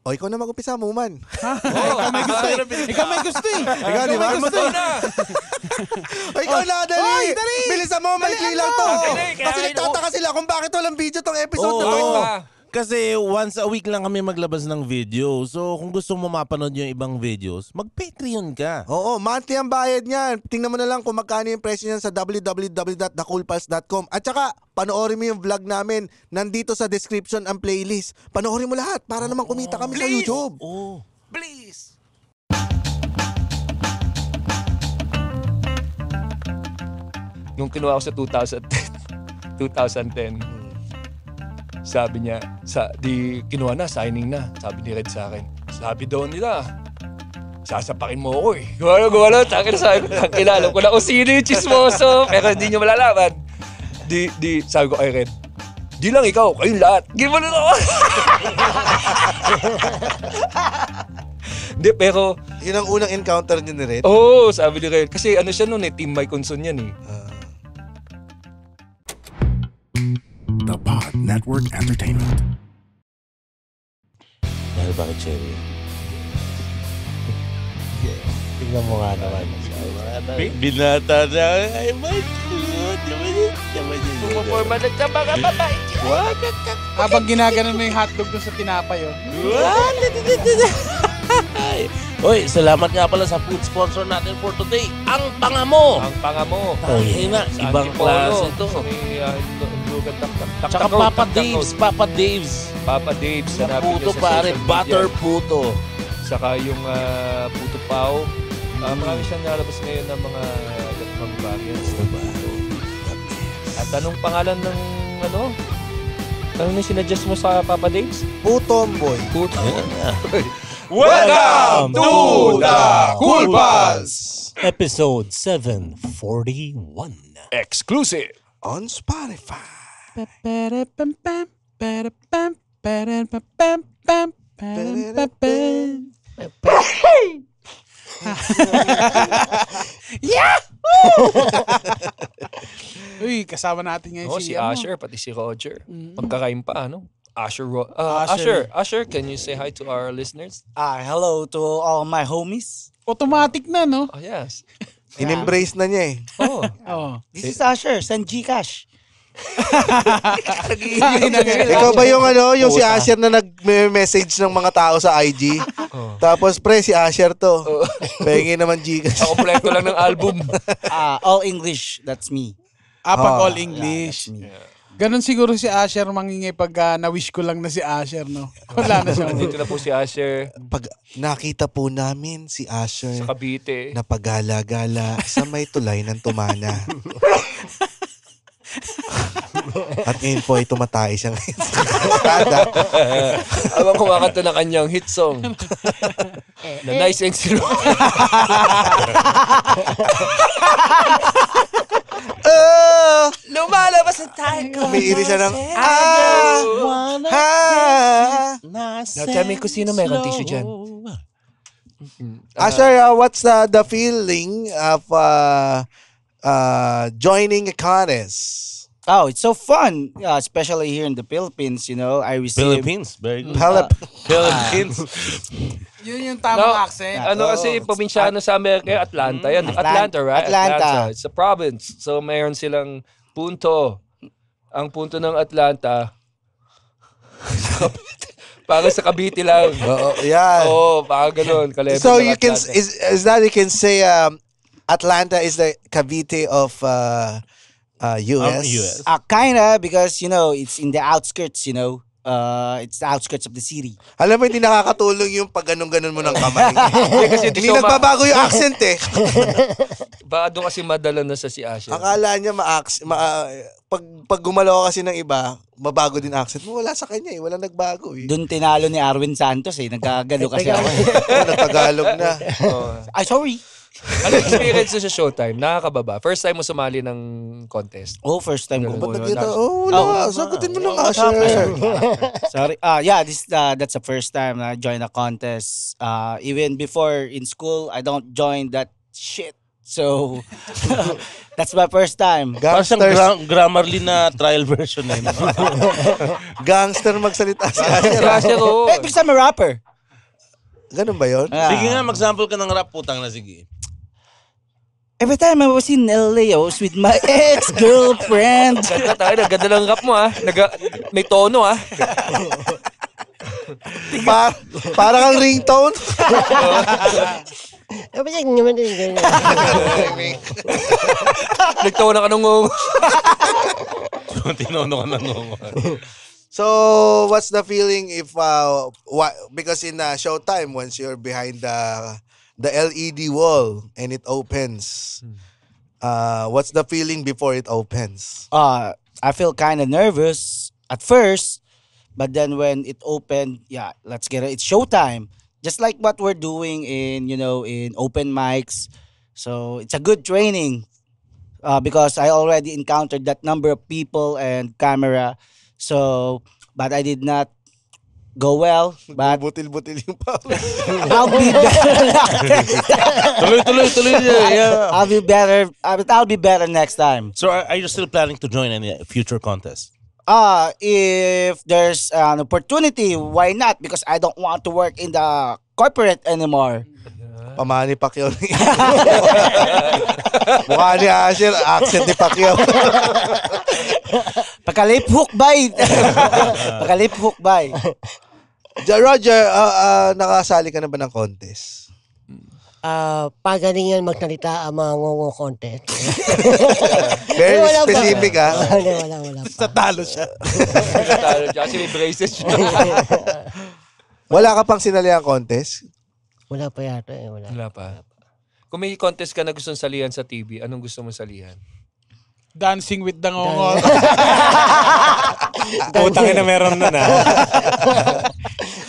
O, ikaw na mag-umpisa mo, man. Ikaw may gusto eh. Ikaw may gusto eh. Ikaw, di ba? O, ikaw na, dali. Bilisan mo, maikli lang to. Kasi nagtataka sila kung bakit walang video tong episode na to. Kasi once a week lang kami maglabas ng video. So kung gusto mo mapanood yung ibang videos, mag-Patreon ka. Oo, monthly ang bayad niyan. Tingnan mo na lang kung magkano yung presyo niyan sa www.thecoolpals.com. At saka, panoorin mo yung vlog namin. Nandito sa description ang playlist. Panoorin mo lahat para naman kumita kami sa YouTube. Please! Nung kinuha ko sa 2010, sabi niya, kinuha na, signing na. Sabi ni Red sa akin, sabi daw nila, sasapakin mo ako eh. Gawala, sabi ko, kilala ko na kung sino yung chismoso, pero hindi nyo malalaman. Sabi ko, ay Red, di lang ikaw, kayong lahat. Gimana na ako. Hindi, pero... Yun ang unang encounter niyo ni Red? Oo, sabi ni Red. Kasi ano siya nun eh, Team Mike Conson yan eh. The Pod Network Entertainment. Dahil bakit, Cherry? Tingnan mo nga naman. Binata na. Ay, my God. Pumuporma na sa mga babae. Habang ginaganon mo yung hotdog doon sa tinapay, oh. Hoy, salamat nga pala sa food sponsor natin for today. Ang Pangamo. Ang Pangamo. Oh, yun na. Ibang klase ito. Tsaka Papa Dave's. Papa Dave's. Papa Dave's. Puto pare. Butter puto. Saka yung puto pao. Marami siyang nalabas ngayon ng mga variants. At anong pangalan ng ano yung sinadjust mo sa Papa Dave's? Putomboy. Putomboy. Welcome to the Cool Pals! Episode 741. Exclusive on Spotify. Yeah! Uy, kasama natin ngayon si Asher, pati si Roger. Pagkakain pa, ano? Asher, can you say hi to our listeners? Hello to all my homies. Automatic na, no? Oh, yes. In-embrace na niya eh. This is Asher, send Gcash. Ikaw ba yung si Asher na nag-message ng mga tao sa IG? Tapos si Asher to. Pengi naman Gcash. Kompleto lang ng album. All English, that's me. Pag all English. Ganon siguro si Asher mangingay pag na-wish ko lang na si Asher, no? Wala na siya. Dito na po si Asher. Pag nakita po namin si Asher sa Cavite na pagala-gala sa may tulay ng Tumana. At ngayon po ay tumatay siya ngayon sa kalsada. Habang kumakanta ng kanyang hit song na Nice and Slow. Lumalabas na tayo. Umiiri siya ng Tell me kung sino mayroong tissue dyan. Asher, what's the feeling of joining a contest? Oh, it's so fun, especially here in the Philippines, I received... Philippines, very good. Philippines. Yun yung tamang accent. Kasi probinsyano sa Amerika, Atlanta yan. Atlanta, right? Atlanta. It's a province. So, mayroon silang punto. Ang punto ng Atlanta, para sa Cavite lang. Yeah. Parang ganun. So, you can say Atlanta is the Cavite of US. Kinda, because, it's in the outskirts, it's the outskirts of the city. Alam mo, hindi nakakatulong yung pag ganun-ganun mo ng kamay. Hindi nagbabago yung accent eh. Baka doon kasi madala na sa si Asher. Akala niya pag gumalaw kasi ng iba, mabago din accent mo. Wala sa kanya eh. Wala nagbago eh. Doon tinalo ni Arwin Santos eh. Nagkagalo kasi ako. Nagtagalog na. Ay, sorry. Ano experience sa Showtime? Nakakababa? First time mo sumali ng contest? First time ko. Ba't nagkita? Wala. Sagutin mo lang, Asher. Sorry. That's the first time I joined a contest. Even before in school, I don't join that shit. So, that's my first time. Parang Grammarly na trial version eh. Gangster magsalita si Asher. Because I'm a rapper. Ganun ba yun? Ah. Sige nga, mag-sample ka ng rap, putang na sige. Every time I was in LA, I was with my ex-girlfriend. Ganda tayo, ganda lang rap mo may tono Para kang ringtone. Nagtawa na ka nung Tinono ka ng ngongo. So, what's the feeling if because in Showtime, once you're behind the LED wall and it opens, what's the feeling before it opens? I feel kind of nervous at first, but then when it opened, yeah, let's get it. It's showtime. Just like what we're doing in open mics. So it's a good training because I already encountered that number of people and camera. So, but I did not go well. But Butil-butil yung pawis. I'll be better. Tuloy. Yeah. I'll be better next time. So are you still planning to join any future contests? If there's an opportunity, why not? Because I don't want to work in the corporate anymore. Pamani Pacquiao. Mukha ni Asher, accent ni Pacquiao. Pakalip hook bay. Pakalip hook bay. Roger, nakasali ka na ba ng contest? Pagalingan magsalita ang mga ngongo contest. Very Wala pa. specific, ha? Wala pa. Talo siya. Kasi may braces siya. Wala ka pang sinalihan contest? Wala pa yata wala. Wala pa. Kung may contest ka na gustong salihan sa TV, anong gusto mong salihan? Dancing with the ngongo. Putang ina meron na na.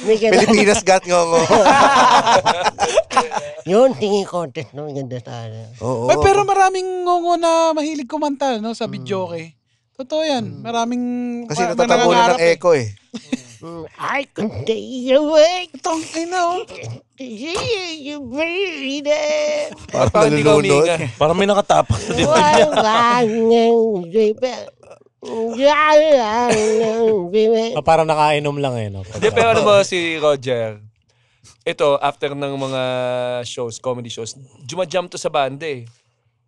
May ganun. Pilipinas Got Ngongo. Yun, tingin contest, no? Ganda sana. Oo. Ay, pero maraming ngongo na mahilig kumanta sa videoke. Totoo yan. Maraming Kasi natatabunan ng echo eh. I can stay awake. Itong ina, See you breathing. Parang hindi ka nalulunod. umiinga. Parang may nakatapak. Parang nakainom lang eh. No? Hindi, pero ano ba si Roger? Ito, after ng mga shows, comedy shows, jumajump to sa banda eh.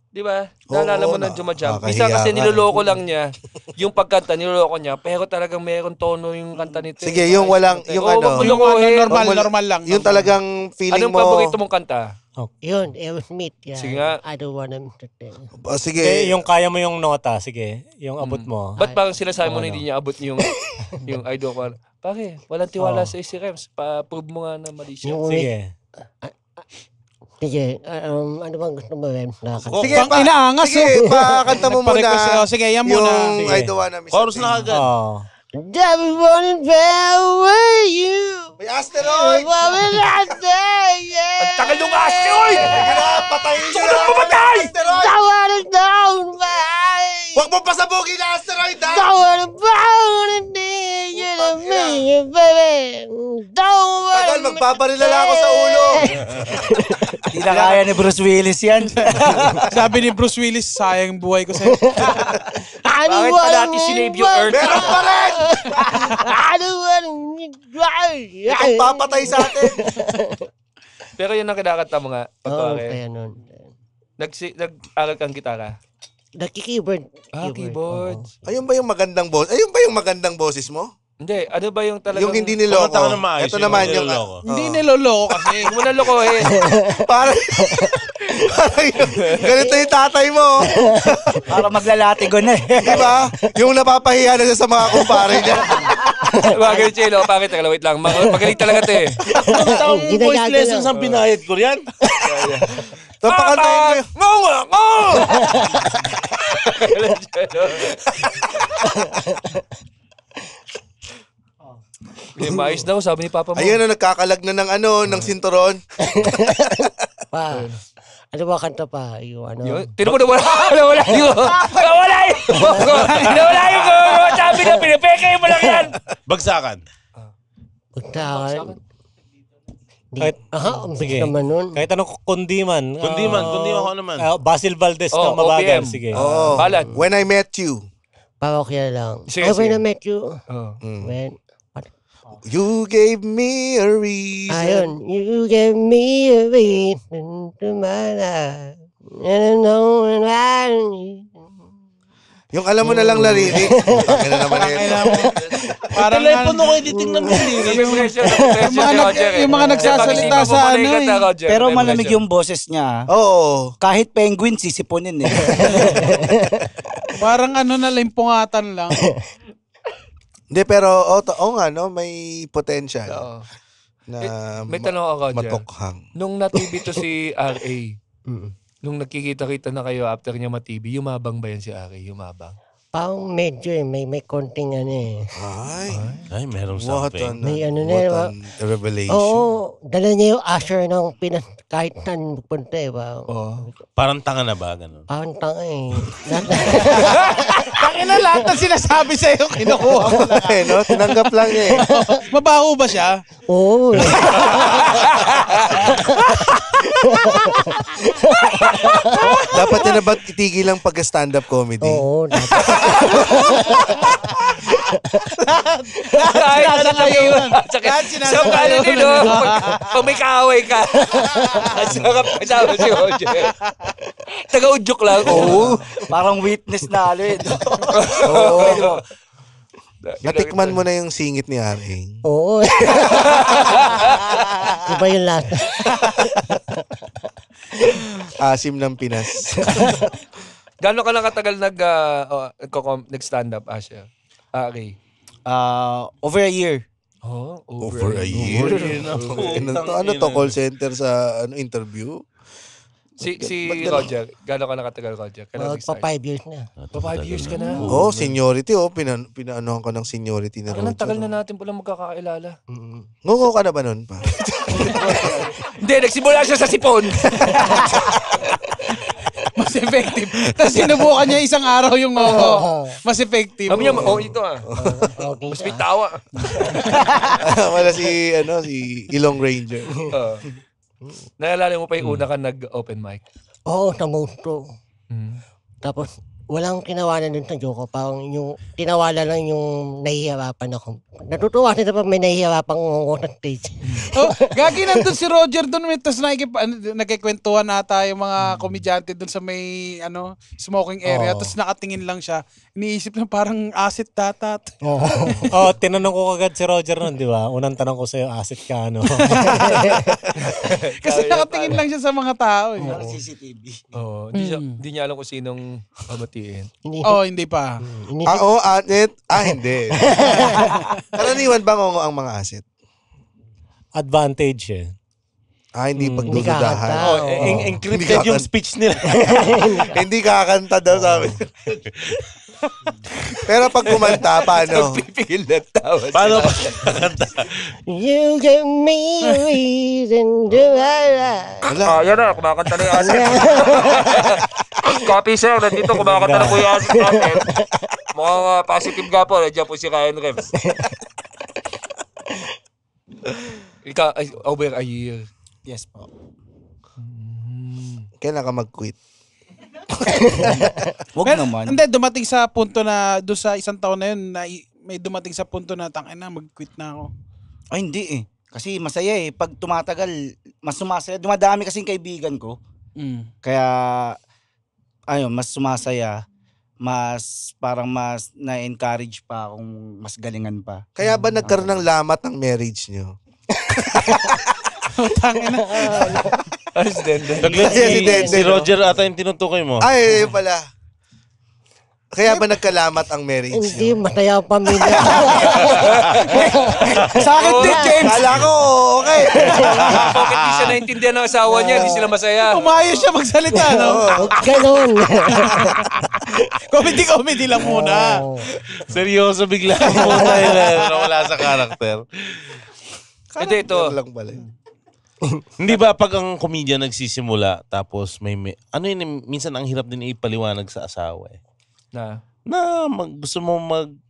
Di ba? Naalala mo na jumajump. Minsan kasi niloloko lang niya. Yung pagkanta, niloloko niya. Pero talagang meron tono yung kanta nito. Sige, yung walang, yung ano. yung normal lang. Yung talagang feeling Anong mo. paborito mong kanta? Yun, Aerosmith. Yeah. Sige nga. I don't wanna... Sige. Yung kaya mo yung nota, sige. Yung abot mo. Ba't parang sinasabi mo na hindi niya abot yung I don't want? Bakit? Walang tiwala sa AC Rems. Pa-prove mo nga na mali siya. Sige. Sige, ano bang gusto mo, Rem? Sige, Pang inaangas, sige, pakanta mo muna. Nagpa-request, sige, yan muna. Yung Sige. I don't wanna miss a Chorus thing. na agad. Oh. Never wanna be away you. May asteroid! Ang Tagal nung asteroid! Patayin nyo Sunod mo patay! Asteroid! Tawanan down, bye! Huwag mo pasabugin na asteroid, ha? Tawanan down, hindi you to me, baby. Don't Tagal, worry. magbabarilala ako sa ulo. Hindi na kaya ni Bruce Willis yan. Sabi ni Bruce Willis, sayang buhay ko sa'yo. I don't Bakit pa wanna natin sinave yung Earth? Meron pa rin! I don't wanna Itong papatay sa atin. Pero yun ang kinakanta mo nga. Oo, Pagpare. kaya nun. Nag-aral kang gitara. Nagki-keyboard. Keyboard. Ayun ba yung magandang boss? Ayun ba yung magandang boses mo? Hindi, ano ba yung talagang... Yung hindi niloko. Kumanta ka na maayos, Ito yung naman hindi yung... niloloko. Hindi niloloko kasi. Huwag mo na lokohin. Parang ganito yung tatay mo. Para maglalatigo na eh. Di ba? Yung napapahiya na siya sa mga kumpare niya. Bagay, Chelo. Bakit? Wait lang. Magaling talaga ito eh. Ang voice Ginagano lessons lang. ang binayad ko yan. Napakantayin ko yun. Ngongo! Ngongo! Mais daw, sabi ni Papa mo. Ayun na, nagkakalag na ng ng sinturon. Pa. Ano ba kanta pa? Yung ano? Tinan mo na wala. Nawala yung... Nawala yung... Nawala yung... Sabi na, pinipekay mo lang yan. Bagsakan. Pagtakan. Kahit, Ang sige. bilis naman nun. Kahit anong kundiman. Kundiman ko naman. Basil Valdez Oh, na mabagal. OPM. Sige. Oo. Balad. When I Met You. Parokya lang. Sige, When sige. I met you. Oh. When... You gave me a reason. Ayun, you gave me a reason to my life. And I know when I need Yung alam mo na lang lyrics. Bakit na naman ito. Parang Telepono ko, hindi tingnan mo yung mga nagsasalita sa ano eh. Pero malamig yung boses niya. Oo. Kahit penguin, sisipunin eh. Parang ano na limpungatan lang. Hindi, pero nga, no? May potential Oo. na May tanong ako dyan. matukhang. Nung na-TV to si R.A., nung nakikita-kita na kayo after niya ma-TV, yumabang ba yan si R.A.? Yumabang? Parang medyo eh, may konting ano eh. Ay, merong What something. May ano na what an revelation. Oo, dala niya yung usher ng Pinas kahit saan punta eh. Parang tanga na ba? Ganun. Parang tanga eh. Tangina lahat na sinasabi sa'yo, kinukuha mo lang. Eh, no? Tinanggap lang niya eh. Mabaho ba siya? Oo. Dapat niya na ba itigil ang pag-stand-up comedy? Oo. Kahit ano kayo. Kahit So, ano din, no? Pag may kaaway ka. Sarap kasama si Roger. Taga-udyok lang. Oo. Parang witness na ano eh. Oo. Natikman mo na yung singit ni R.A. Oo. Iba yung lasa. Asim ng Pinas. Gano'n ka lang katagal nag-stand up, Asher? Okay. Over a year. Oh, Over a year? Ano to? Call center sa interview? Si Roger, gano'n ka nakatagal, Roger? Kailan Pa nag-start? 5 years na. Pa 5 years ka na. Oh, seniority. Pinaanohan ka ng seniority ni Ang Roger. tagal na natin pala magkakailala. Ngungo ka na ba nun pa? Hindi, nagsimula siya sa sipon. Mas effective. Tapos sinubukan niya isang araw yung mas effective. Sabi niya, ito ah. Mas may tawa. Wala si Ilong Ranger. Naalala mo pa yung una ka nag-open mic? Oo, sa Mosto. Tapos, walang kinawalan dun sa joke ko. Parang yung tinawala lang yung nahihirapan ako. Natutuwa sila pa may nahihirapan ako sa stage. Gagi nandun si Roger doon. Tapos nagkikwentuhan nata yung mga komedyante doon sa may smoking area. Tapos nakatingin lang siya. Iniisip na parang acid tatat. Oh, tinanong ko kagad si Roger nun, di ba? Unang tanong ko sa'yo, asset ka, ano? Kasi nakatingin lang siya sa mga tao. Eh. CCTV. Oo. Hindi niya alam kung sinong pamatiin. Hindi pa. Hindi. Karaniwan ba ngongo ang mga asset? Advantage eh. Hindi pagdududahan. Encrypted yung speech nila. Hindi kakanta daw sabi. Pero pag kumanta, paano? Pipigil na tawa. Paano ba? You give me a reason to Yan na, kumakanta na yung asset. Copy sir, nandito kumakanta na po yung asset natin. Mukhang positive nga po, nandiyan po si Ryan Rems. Over a year. Yes po. Kailan ka mag-quit? Wag naman. Hindi, dumating sa punto na doon sa isang taon na yun, may dumating sa punto na tangina, mag-quit na ako. Ay, hindi eh. Kasi masaya eh. Pag tumatagal, mas sumasaya. Dumadami kasing kaibigan ko. Kaya, mas sumasaya. Parang mas na-encourage pa akong mas galingan pa. Kaya ba nagkaroon ng lamat ang marriage nyo? Tangina. Si Roger ata yung tinutukoy mo. Ay, pala. Kaya ba nagkalamat ang marriage Hindi, nyo? masaya ang pamilya. Sa akin din, James. Kala ko, okay. Bakit di siya naintindihan ng asawa niya, hindi sila masaya. Umayos siya magsalita, no? Ganon. Comedy lang muna. Seryoso bigla. Wala sa karakter. Ito. Yan lang pala. Hindi ba pag ang comedian nagsisimula tapos minsan ang hirap din ipaliwanag sa asawa eh. Gusto mo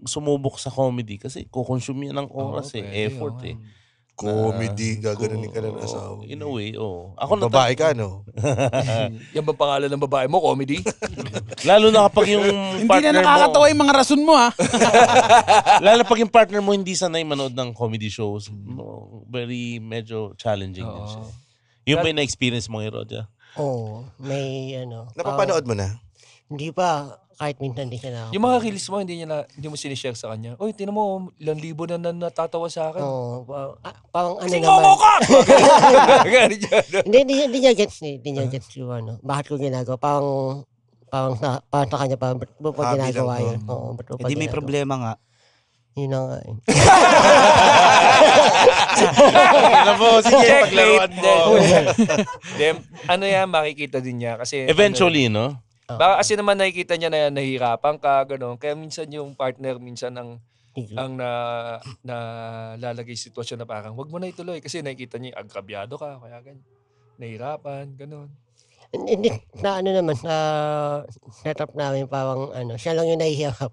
sumubok sa comedy kasi kukonsume yan ng oras effort eh. Comedy, gaganunin ka na ng asawa. In a way, oo. Ako Babae ka, no? Yan ba pangalan ng babae mo? Comedy? Lalo na kapag yung Hindi partner na nakakatawa yung mga rason mo, ha? Lalo pag yung partner mo hindi sanay manood ng comedy shows, no, very medyo challenging din siya. Yung may na-experience mo yung Roger? Oo, may Napapanood mo na? Hindi pa, kahit minsan di siya na. Yung mga release mo, hindi mo sinishare sa kanya. Oy, tinan mo, ilang libo na natatawa sa akin. Oo, parang ano Kasi naman. ngomo ka! Ganun dyan. Hindi niya gets yung bakit ko ginagawa. Parang sa kanya, parang ba't mo pa Hobby ginagawa lang, yun? Oo, ba't mo pa Hindi may ginagawa? problema nga. Yun na nga eh. Ano po, sige, paglaruan mo. Then, ano yan, makikita din niya. Kasi, Eventually, no? baka kasi naman nakikita niya na nahihirapan ka, gano'n. Kaya minsan yung partner, minsan ang lalagay sitwasyon na parang, wag mo na ituloy. Kasi nakikita niya, agrabyado ka, kaya ganyan. Nahihirapan, gano'n. Hindi, na ano naman, sa setup namin parang siya lang yung nahihirap.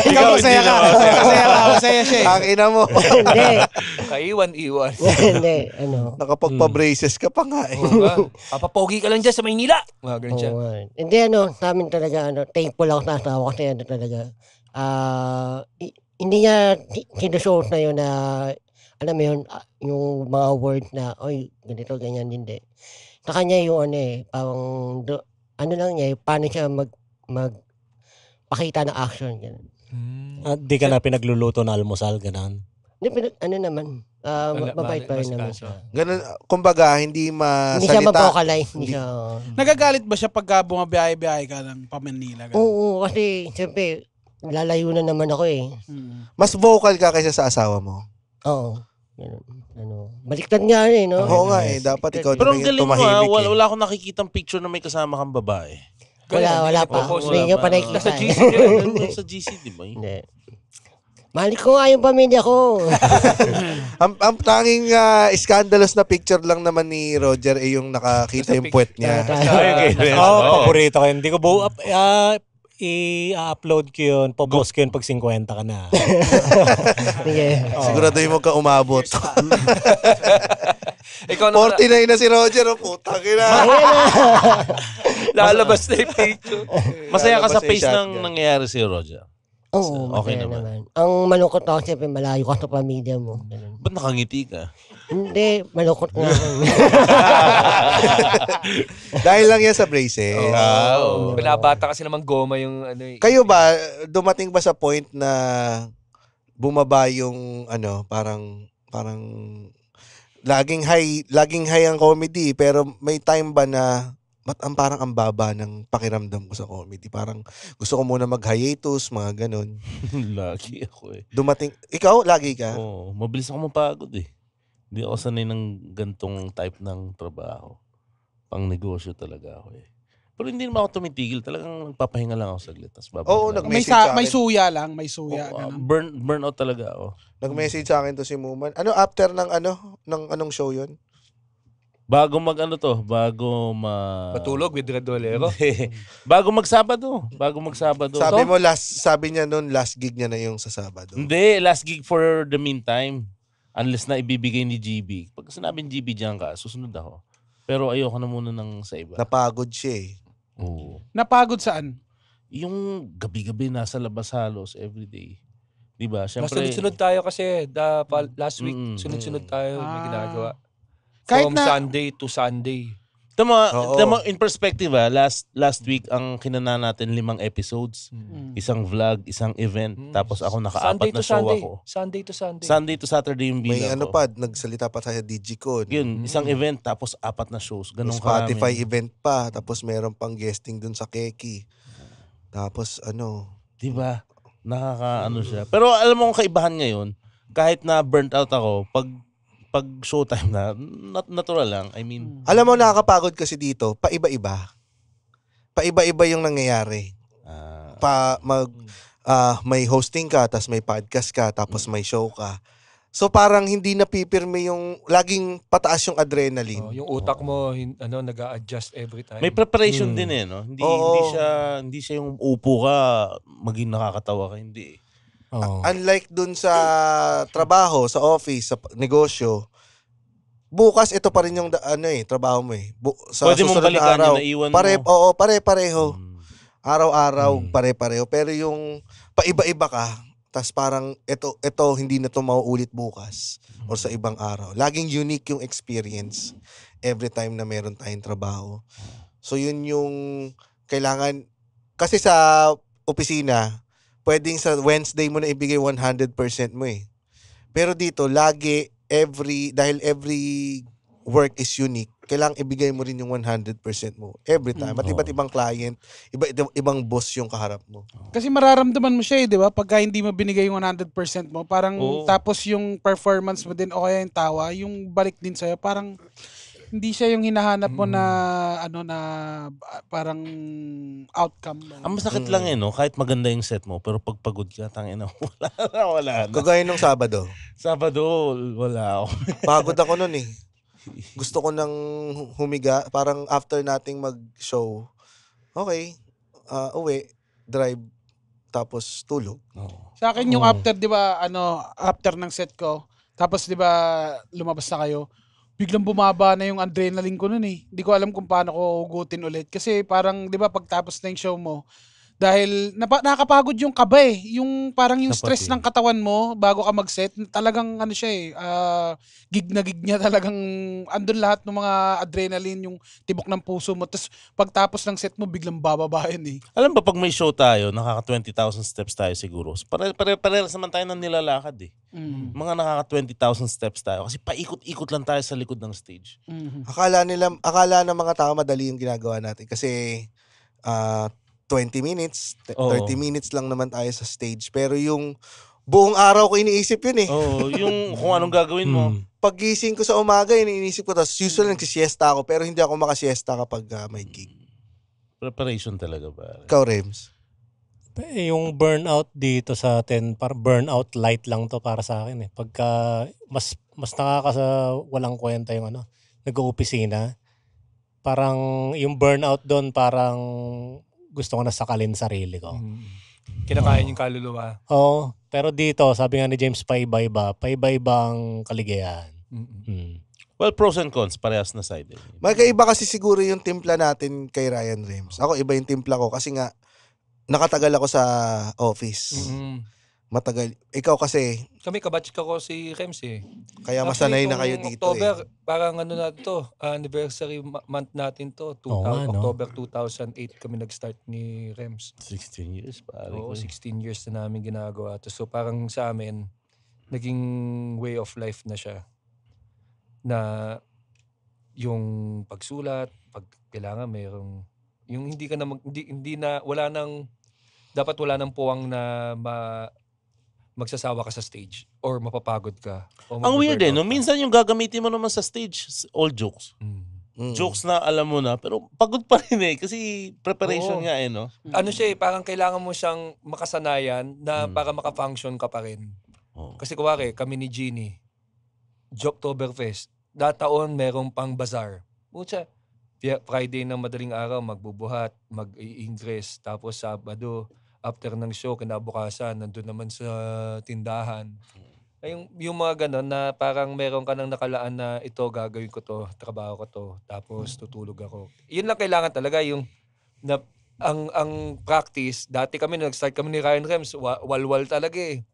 Ikaw masaya ka. Masaya siya eh. Ang ina mo. Hindi, Kaiwan-iwan. hindi, Nakapagpa-braces ka pa nga eh. Papapogi ka lang dyan sa Maynila. Mga ganun siya. Oo, hindi sa amin talaga, thankful ako sa asawa kasi talaga, hindi niya sinushows na yun na, alam mo yun, yung mga words na, oy, ganito, ganyan, hindi. Sa kanya yung parang, lang niya, paano siya magpakita ng action, gano'n. At di ka na pinagluluto na almusal, ganon. Hindi, naman, mabait pa rin naman siya. Ganun, kumbaga, hindi Hindi siya masalita. mapokalize, hindi siya, Nagagalit ba siya pagka bumabiyahe-biyahe ka ng pa-Manila? oo, kasi, siyempre, lalayo na naman ako eh. Mas vocal ka kaysa sa asawa mo. Oo. Baliktad nga no? Oo nga eh, dapat ikaw Pero ang naman yung galing mo, tumahimik eh. wala akong nakikitang picture na may kasama kang babae. Wala pa. Hindi nyo pa nakikita. Sa GC, sa GC, di ba? Hindi. Mahal ko nga yung pamilya ko. Ang tanging scandalous na picture lang naman ni Roger ay yung nakakita yung puwet niya. Paborito ko yun. Hindi ko i-upload ko yun, popost ko yun pag 50 ka na. Siguraduhin mo ka umabot. Ikaw na 49 na si Roger, oh, putang ina. lalabas na yung picture. Masaya ka Lalabas sa na yung pace ng shotgun. nangyayari si Roger. Oo, Okay masaya naman. naman. Ang malungkot ako, siyempre malayo ka sa pamilya mo. Ganun. Ba't nakangiti ka? Hindi, malungkot nga ako. Dahil lang yan sa braces. Binabata kasi naman goma yung Kayo ba, dumating ba sa point na bumaba yung parang laging high ang comedy pero may time ba na parang ang baba ng pakiramdam ko sa comedy. Parang gusto ko muna mag-hiatus, mga ganun. Lagi ako eh. Dumating, ikaw, lagi ka? Oo, mabilis ako mapagod eh. Hindi ako sanay ng gantong type ng trabaho. Pang negosyo talaga ako eh. Pero hindi naman ako tumitigil. Talagang nagpapahinga lang ako saglit. Tapos babalik Oo, lang. nag-message sa akin. May suya lang, may suya. Oo, ganun. burnout talaga ako. Nag-message sa akin to si Muman. After ng anong show yun? Bago mag Matulog with Red Dolero. Bago magsabado. Sabi niya noon, last gig niya na yung sa Sabado. Hindi, last gig for the meantime. Unless na ibibigay ni GB. Pag sinabing GB diyan ka, susunod ako. Pero ayoko na muna ng sa iba. Napagod siya eh. Oo. Napagod saan? Yung gabi-gabi nasa labas halos everyday. Diba? Siyempre, Sunod-sunod tayo kasi last week, sunod-sunod tayo may ginagawa. Kahit From na- Sunday to Sunday. Tama, in perspective last week ang kinana natin 5 episodes. Isang vlog, isang event. Tapos ako naka-4 na show ako. Sunday to Sunday. Sunday to Saturday yung May bilang ko. nagsalita pa tayo sa Digicon. Yun, isang event tapos 4 na shows. May Ganun Spotify karami. event pa. Tapos meron pang guesting dun sa Keki. Tapos Diba? Nakakaano siya. Pero alam mo ang kaibahan ngayon, kahit na burnt out ako, pag showtime na, natural lang. I mean, alam mo, nakakapagod kasi dito, paiba-iba. Paiba-iba yung nangyayari. May hosting ka, tapos may podcast ka, tapos may show ka. So parang hindi napipirme yung, laging pataas yung adrenaline. Yung utak mo, nag-a-adjust every time. may preparation din eh, no? Oo. Hindi siya yung upo ka, maging nakakatawa ka, hindi. Oo. Unlike dun sa trabaho, sa office, sa negosyo, bukas ito pa rin yung trabaho mo eh. Sa Pwede mong susunod na balikan araw. yun, naiwan mo. Oo, pare-pareho. Mm. Araw-araw, pare-pareho. Pero yung paiba-iba ka, tas parang ito hindi na to mauulit bukas or sa ibang araw. Laging unique yung experience every time na meron tayong trabaho. So yun yung kailangan, kasi sa opisina, pwedeng sa Wednesday mo na ibigay 100% mo eh. Pero dito, lagi, dahil every work is unique, kailangang ibigay mo rin yung 100% mo every time. At iba't ibang client, ibang boss yung kaharap mo. Kasi mararamdaman mo siya di ba? Pagka hindi mo binigay yung 100% mo, parang Oo. tapos yung performance mo din o kaya yung tawa, yung balik din sa'yo, parang hindi siya yung hinahanap mo na parang outcome. Ang masakit lang no? Kahit maganda yung set mo, pero pag pagod ka, tangina, wala na. Kagaya nung Sabado. Sabado, wala ako. Pagod ako nun eh. Gusto ko nang humiga, parang after nating mag-show, okay, uwi, drive, tapos tulog. Sa akin yung after, di ba, after ng set ko, tapos di ba, lumabas na kayo, biglang bumaba na yung adrenaline ko nun eh. Hindi ko alam kung paano ko hugutin ulit. Kasi parang, di ba, pagtapos na yung show mo, dahil nakakapagod yung kaba eh. Yung parang yung stress ng katawan mo bago ka mag-set, talagang siya eh, gig na gig niya talagang andun lahat ng mga adrenaline, yung tibok ng puso mo. Tapos pagtapos ng set mo, biglang bababa yun eh. Alam ba, pag may show tayo, nakaka 20,000 steps tayo siguro. Pare-parehas naman tayo ng nilalakad eh. Mga nakaka 20,000 steps tayo. Kasi paikot-ikot lang tayo sa likod ng stage. Akala ng mga tao madali yung ginagawa natin. Kasi 20 minutes, 30 minutes lang naman tayo sa stage. Pero yung buong araw ko iniisip yun eh. Oo, yung kung anong gagawin mo. Paggising ko sa umaga, iniisip ko. Tapos usually nagsisiesta ako, pero hindi ako makasiesta kapag may gig. Preparation talaga ba? Ikaw, Rems? Yung burnout dito sa atin, burnout light lang to para sa akin eh. Pagka mas walang kwenta yung nag-oopisina, parang yung burnout doon parang gusto ko na sakalin sarili ko. Kinakain yung kaluluwa. Oo, pero dito, sabi nga ni James, paiba-ibang kaligayahan. Well, pros and cons, parehas na side. Magkaiba kasi siguro yung timpla natin kay Ryan Rems. Ako, iba yung timpla ko kasi nga, nakatagal ako sa office. Matagal. Ikaw kasi, Kami kabatch ko si Rems eh. kaya masanay na kayo Itong dito October, eh. parang na to, anniversary month natin to. October 2008 kami nag-start ni Rems. 16 years, pare. Oo, 16 years na namin ginagawa to. So parang sa amin, naging way of life na siya. Na yung pagsulat, pag kailangan mayroong, yung hindi ka na, hindi na, dapat wala nang puwang na magsasawa ka sa stage or mapapagod ka. Ang weird no? Minsan yung gagamitin mo naman sa stage, all jokes. Jokes na alam mo na, pero pagod pa rin eh. Kasi preparation nga no? Ano siya eh, parang kailangan mo siyang makasanayan na para makafunction ka pa rin. Kasi kuwari, kami ni Jeannie, Joktoberfest, taon merong pang bazaar. Friday ng madaling araw, magbubuhat, mag-i-ingress, tapos Sabado, after ng show, kinabukasan, nandun naman sa tindahan. Yung mga ganon na parang meron ka nang nakalaan na ito, gagawin ko to, trabaho ko to, tapos tutulog ako. Yun lang kailangan talaga, yung ang practice. Dati nag-start kami ni Ryan Rems, walwal talaga eh.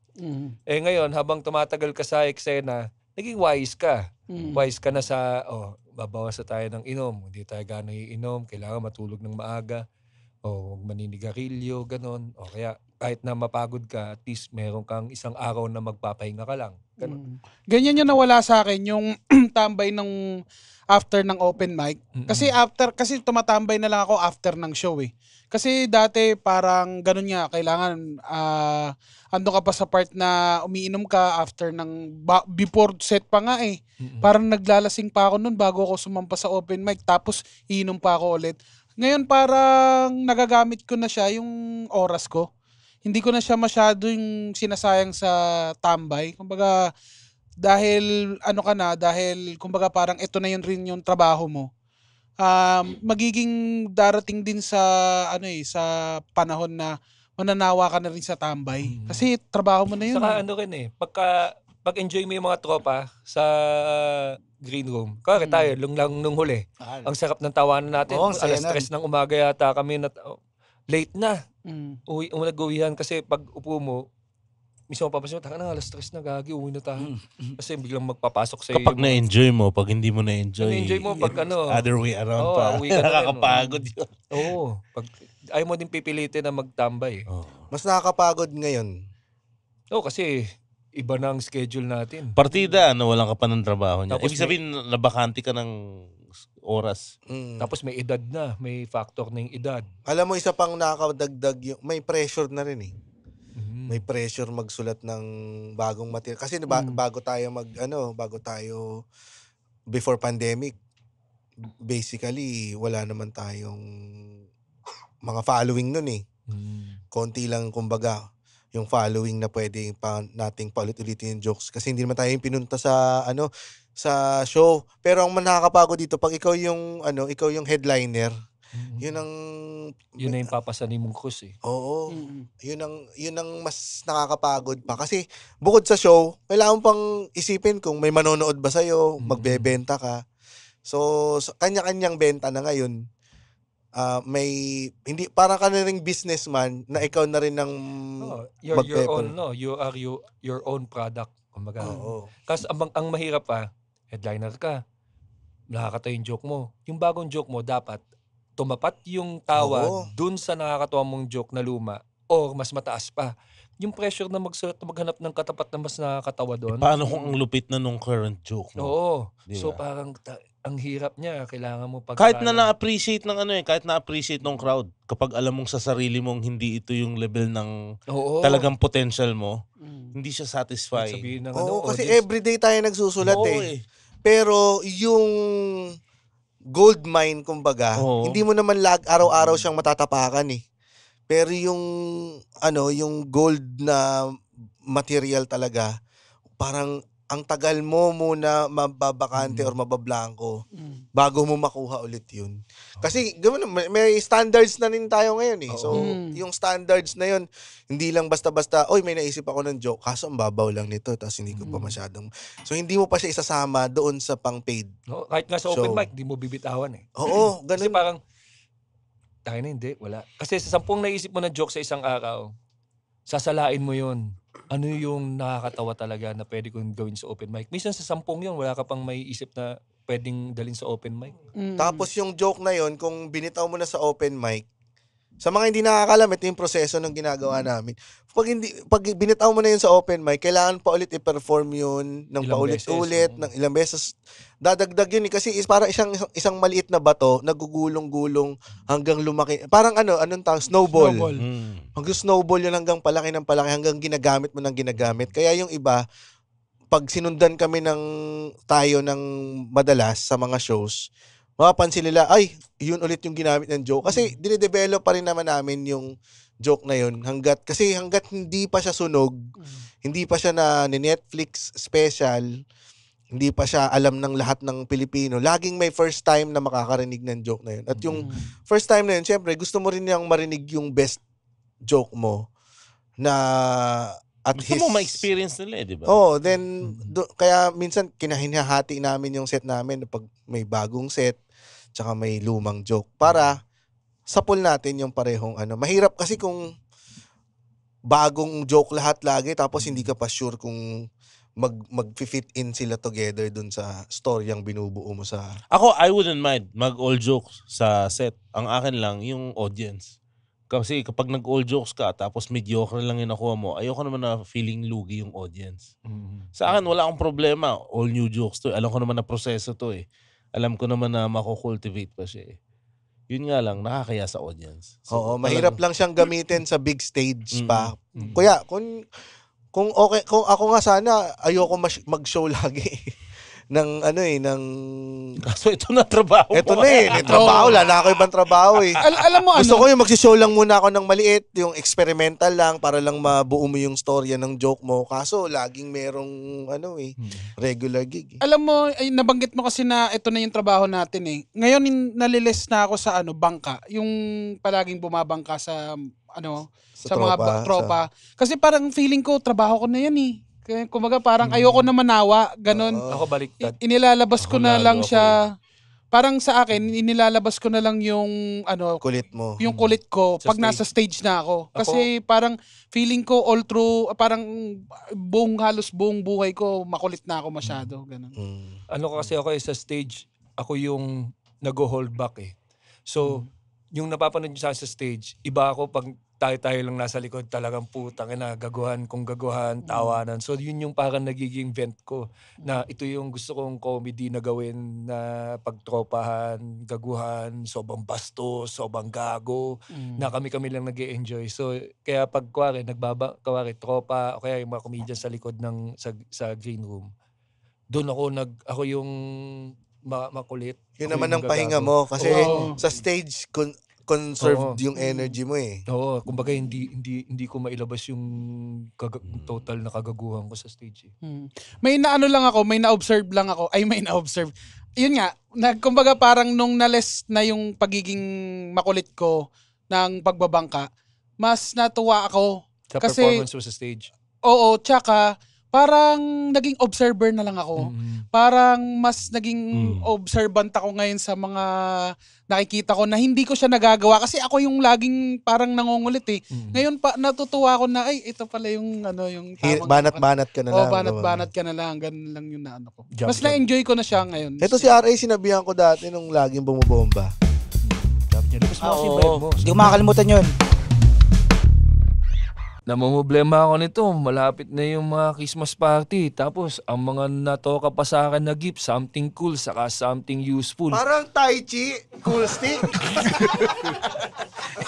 Eh ngayon, habang tumatagal ka sa eksena, naging wise ka. Wise ka na sa, babawas na tayo ng inom. Hindi tayo gano'y iinom, kailangan matulog ng maaga. O maninigarilyo, ganon. O kaya kahit na mapagod ka, at least meron kang isang araw na magpapahinga ka lang. Ganon. Ganyan yung nawala sa akin, yung tambay ng after ng open mic. Kasi tumatambay na lang ako after ng show eh. Kasi dati parang ganun nga, kailangan ando ka pa sa part na umiinom ka after before set pa nga eh. Parang naglalasing pa ako nun bago ako sumampa sa open mic, tapos iinom pa ako ulit. Ngayon parang nagagamit ko na siya yung oras ko. Hindi ko na siya masyado yung sinasayang sa tambay. Kumbaga dahil kumbaga parang ito na yun rin yung trabaho mo. Magiging darating din sa sa panahon na mananawa ka na rin sa tambay. Kasi trabaho mo na yun. Saka ano rin pag-enjoy mo yung mga tropa sa green room. Kaya tayo, nung huli. Ang sarap ng tawanan natin. Oo, ang saya Alas 3 ng umaga yata kami late na. Nag-uwihan kasi pag upo mo, mismo papasin mo, taka na, alas 3 na, gagi, uwi na tayo. Kasi biglang magpapasok sa'yo. Kapag na-enjoy mo, pag hindi mo na-enjoy, Na-enjoy mo pag other way around Oo, pa. uwi ka na rin, Nakakapagod yun. Oo. Ayaw mo din pipilitin na magtambay. Mas nakakapagod ngayon. Oo, kasi iba na ang schedule natin. Partida, walang ka pa ng trabaho niya. Tapos Ibig sabihin, nabakante ka ng oras. Tapos may edad na, may factor na yung edad. Alam mo, isa pang nakakadagdag, may pressure na rin eh. May pressure magsulat ng bagong material. Kasi bago tayo before pandemic, basically, wala naman tayong mga following nun eh. Konti lang, kumbaga, yung following na pwede nating paulit-ulitin yung jokes. Kasi hindi naman tayo yung pinunta sa show. Pero ang nakakapagod dito, pag ikaw yung headliner, yun na yung papasanin mong cruise eh. Oo. Yun ang mas nakakapagod pa. Kasi bukod sa show, kailangan pang isipin kung may manonood ba sa'yo, magbebenta ka. So kanya-kanyang benta na ngayon. Hindi, parang ka na ring businessman na ikaw na rin ng Your own, you are your own product. Kumbaga. Kasi ang mahirap pa, headliner ka, nakakatawa yung joke mo. Yung bagong joke mo, dapat tumapat yung tawa dun sa nakakatawa mong joke na luma or mas mataas pa. Yung pressure na maghanap ng katapat na mas nakakatawa doon. Paano kung ang lupit na nung current joke mo? Oo. Diba? So parang ang hirap niya. Kailangan mo kahit na na-appreciate ng kahit na-appreciate ng crowd, kapag alam mong sa sarili mong hindi ito yung level ng talagang potential mo, hindi siya satisfying. Kasi everyday tayo nagsusulat Pero yung gold mine, kumbaga, hindi mo naman araw-araw siyang matatapakan eh. Pero yung gold na material talaga, parang ang tagal mo muna mababakante or mabablanko bago mo makuha ulit yun. Kasi may standards na rin tayo ngayon eh. So, yung standards na yun, hindi lang basta-basta, may naisip ako ng joke, kaso ang babaw lang nito, tapos hindi ko pa masyadong. So, hindi mo pa siya isasama doon sa pang-paid. No, kahit nga sa open mic, di mo bibitawan eh. Oo, ganun. Kasi parang, tayo na hindi, wala. Kasi sa 10 naisip mo na joke sa isang araw, sasalain mo yun. Ano yung nakakatawa talaga na pwede kong gawin sa open mic? Minsan sa 10 yun, wala ka pang may isip na pwedeng dalhin sa open mic. Tapos yung joke na yun, kung binitaw mo na sa open mic, sa mga hindi nakakalam, ito yung proseso ng ginagawa namin. Pag binitaw mo na yun sa open mic, kailangan pa ulit i-perform yun ng paulit-ulit, ng ilang beses. Dadagdag yun kasi parang isang maliit na bato, nagugulong-gulong hanggang lumaki. Parang anong tawag? Snowball. Hanggang snowball yun hanggang palaki ng palaki, hanggang ginagamit mo ng ginagamit. Kaya yung iba, pag sinundan kami tayo ng madalas sa mga shows, mapapansin nila, yun ulit yung ginamit ng joke. Kasi dinidevelop pa rin naman namin yung joke na yun. Hanggat hindi pa siya sunog, hindi pa siya na Netflix special, hindi pa siya alam ng lahat ng Pilipino, laging may first time na makakarinig ng joke na yun. At yung first time na yun, syempre, gusto mo rin niyang marinig yung best joke mo na gusto mo ma-experience nila di ba? Then, kaya minsan kinahinahati namin yung set namin pag may bagong set, tsaka may lumang joke para sapul natin yung parehong Mahirap kasi kung bagong joke lahat lagi tapos hindi ka pa sure kung mag-fit in sila together dun sa storyang binubuo mo sa... Ako, I wouldn't mind mag-all jokes sa set. Ang akin lang, yung audience. Kasi kapag nag-all jokes ka tapos mediocre lang yung nakuha mo, ayoko naman na feeling lugi yung audience. Sa akin, wala akong problema. All new jokes to. Alam ko naman na proseso to eh. Alam ko naman na makukultivate pa siya eh. Yun nga lang, nakakaya sa audience. So, mahirap lang siyang gamitin sa big stage pa. Kuya, kung okay, kung ako nga sana, ayoko mag-show lagi. ng Kaso ito na trabaho ito mo. na trabaho, wala na ako ibang trabaho eh. Alam mo gusto ko yung magsishow lang muna ako ng maliit, yung experimental lang para lang mabuo mo yung storya ng joke mo. Kaso laging merong regular gig. Alam mo, nabanggit mo kasi na ito na yung trabaho natin eh. Ngayon nalilis na ako sa bangka, yung palaging bumabangka sa Sa mga tropa. Kasi parang feeling ko, trabaho ko na yan eh. Kaya, kumbaga parang ayoko na manawa, ganun. Ako baliktad. Inilalabas ko Ako na lalo lang ako siya. Parang sa akin, inilalabas ko na lang yung Kulit mo. yung kulit ko Sa pag nasa stage na ako. Kasi parang feeling ko all through, parang halos buong buhay ko, makulit na ako masyado. Ganun. Kasi ako sa stage, ako yung nag-hold back eh. So, yung napapanood nyo sa stage, iba ako pag tayo-tayo lang nasa likod, talagang putang ina, gaguhan, tawanan. So, yun yung parang nagiging vent ko na ito yung gusto kong comedy na gawin na pagtropahan, gaguhan, sobrang bastos, sobrang gago, na kami-kami lang nag-e-enjoy. So, kaya pag kuwari, tropa, o kaya yung mga comedians sa likod sa green room, doon ako yung makulit. Yun Ako naman yung ang pahinga gagago. mo. Kasi sa stage, conserved yung energy mo eh. Oo, kumbaga hindi ko mailabas yung total na kagaguhan ko sa stage. May na-observe lang ako. May na-observe. Yun nga, kumbaga parang nung na-less na yung pagiging makulit ko ng pagbabangka, mas natuwa ako. Sa Kasi, performance mo sa stage. oo, tsaka parang naging observer na lang ako. Parang mas naging observant ako ngayon sa mga nakikita ko na hindi ko siya nagagawa kasi ako yung laging parang nangungulit eh. Ngayon natutuwa ako na ito pala yung yung tamang Banat-banat ka na lang. banat-banat ka na lang, ganun lang yung naano ko. Jump, Mas na-enjoy ko na siya ngayon. Ito si RA, sinabihan ko dati nung laging bumubomba. Sabi niya, labas mo kasi yung vibe mo. Hindi ko makakalimutan yun. Namumblema ako nito, malapit na yung mga Christmas party. Tapos, ang mga natoka pa sa akin na gift, something cool, saka something useful. Parang Tai Chi, cool stick.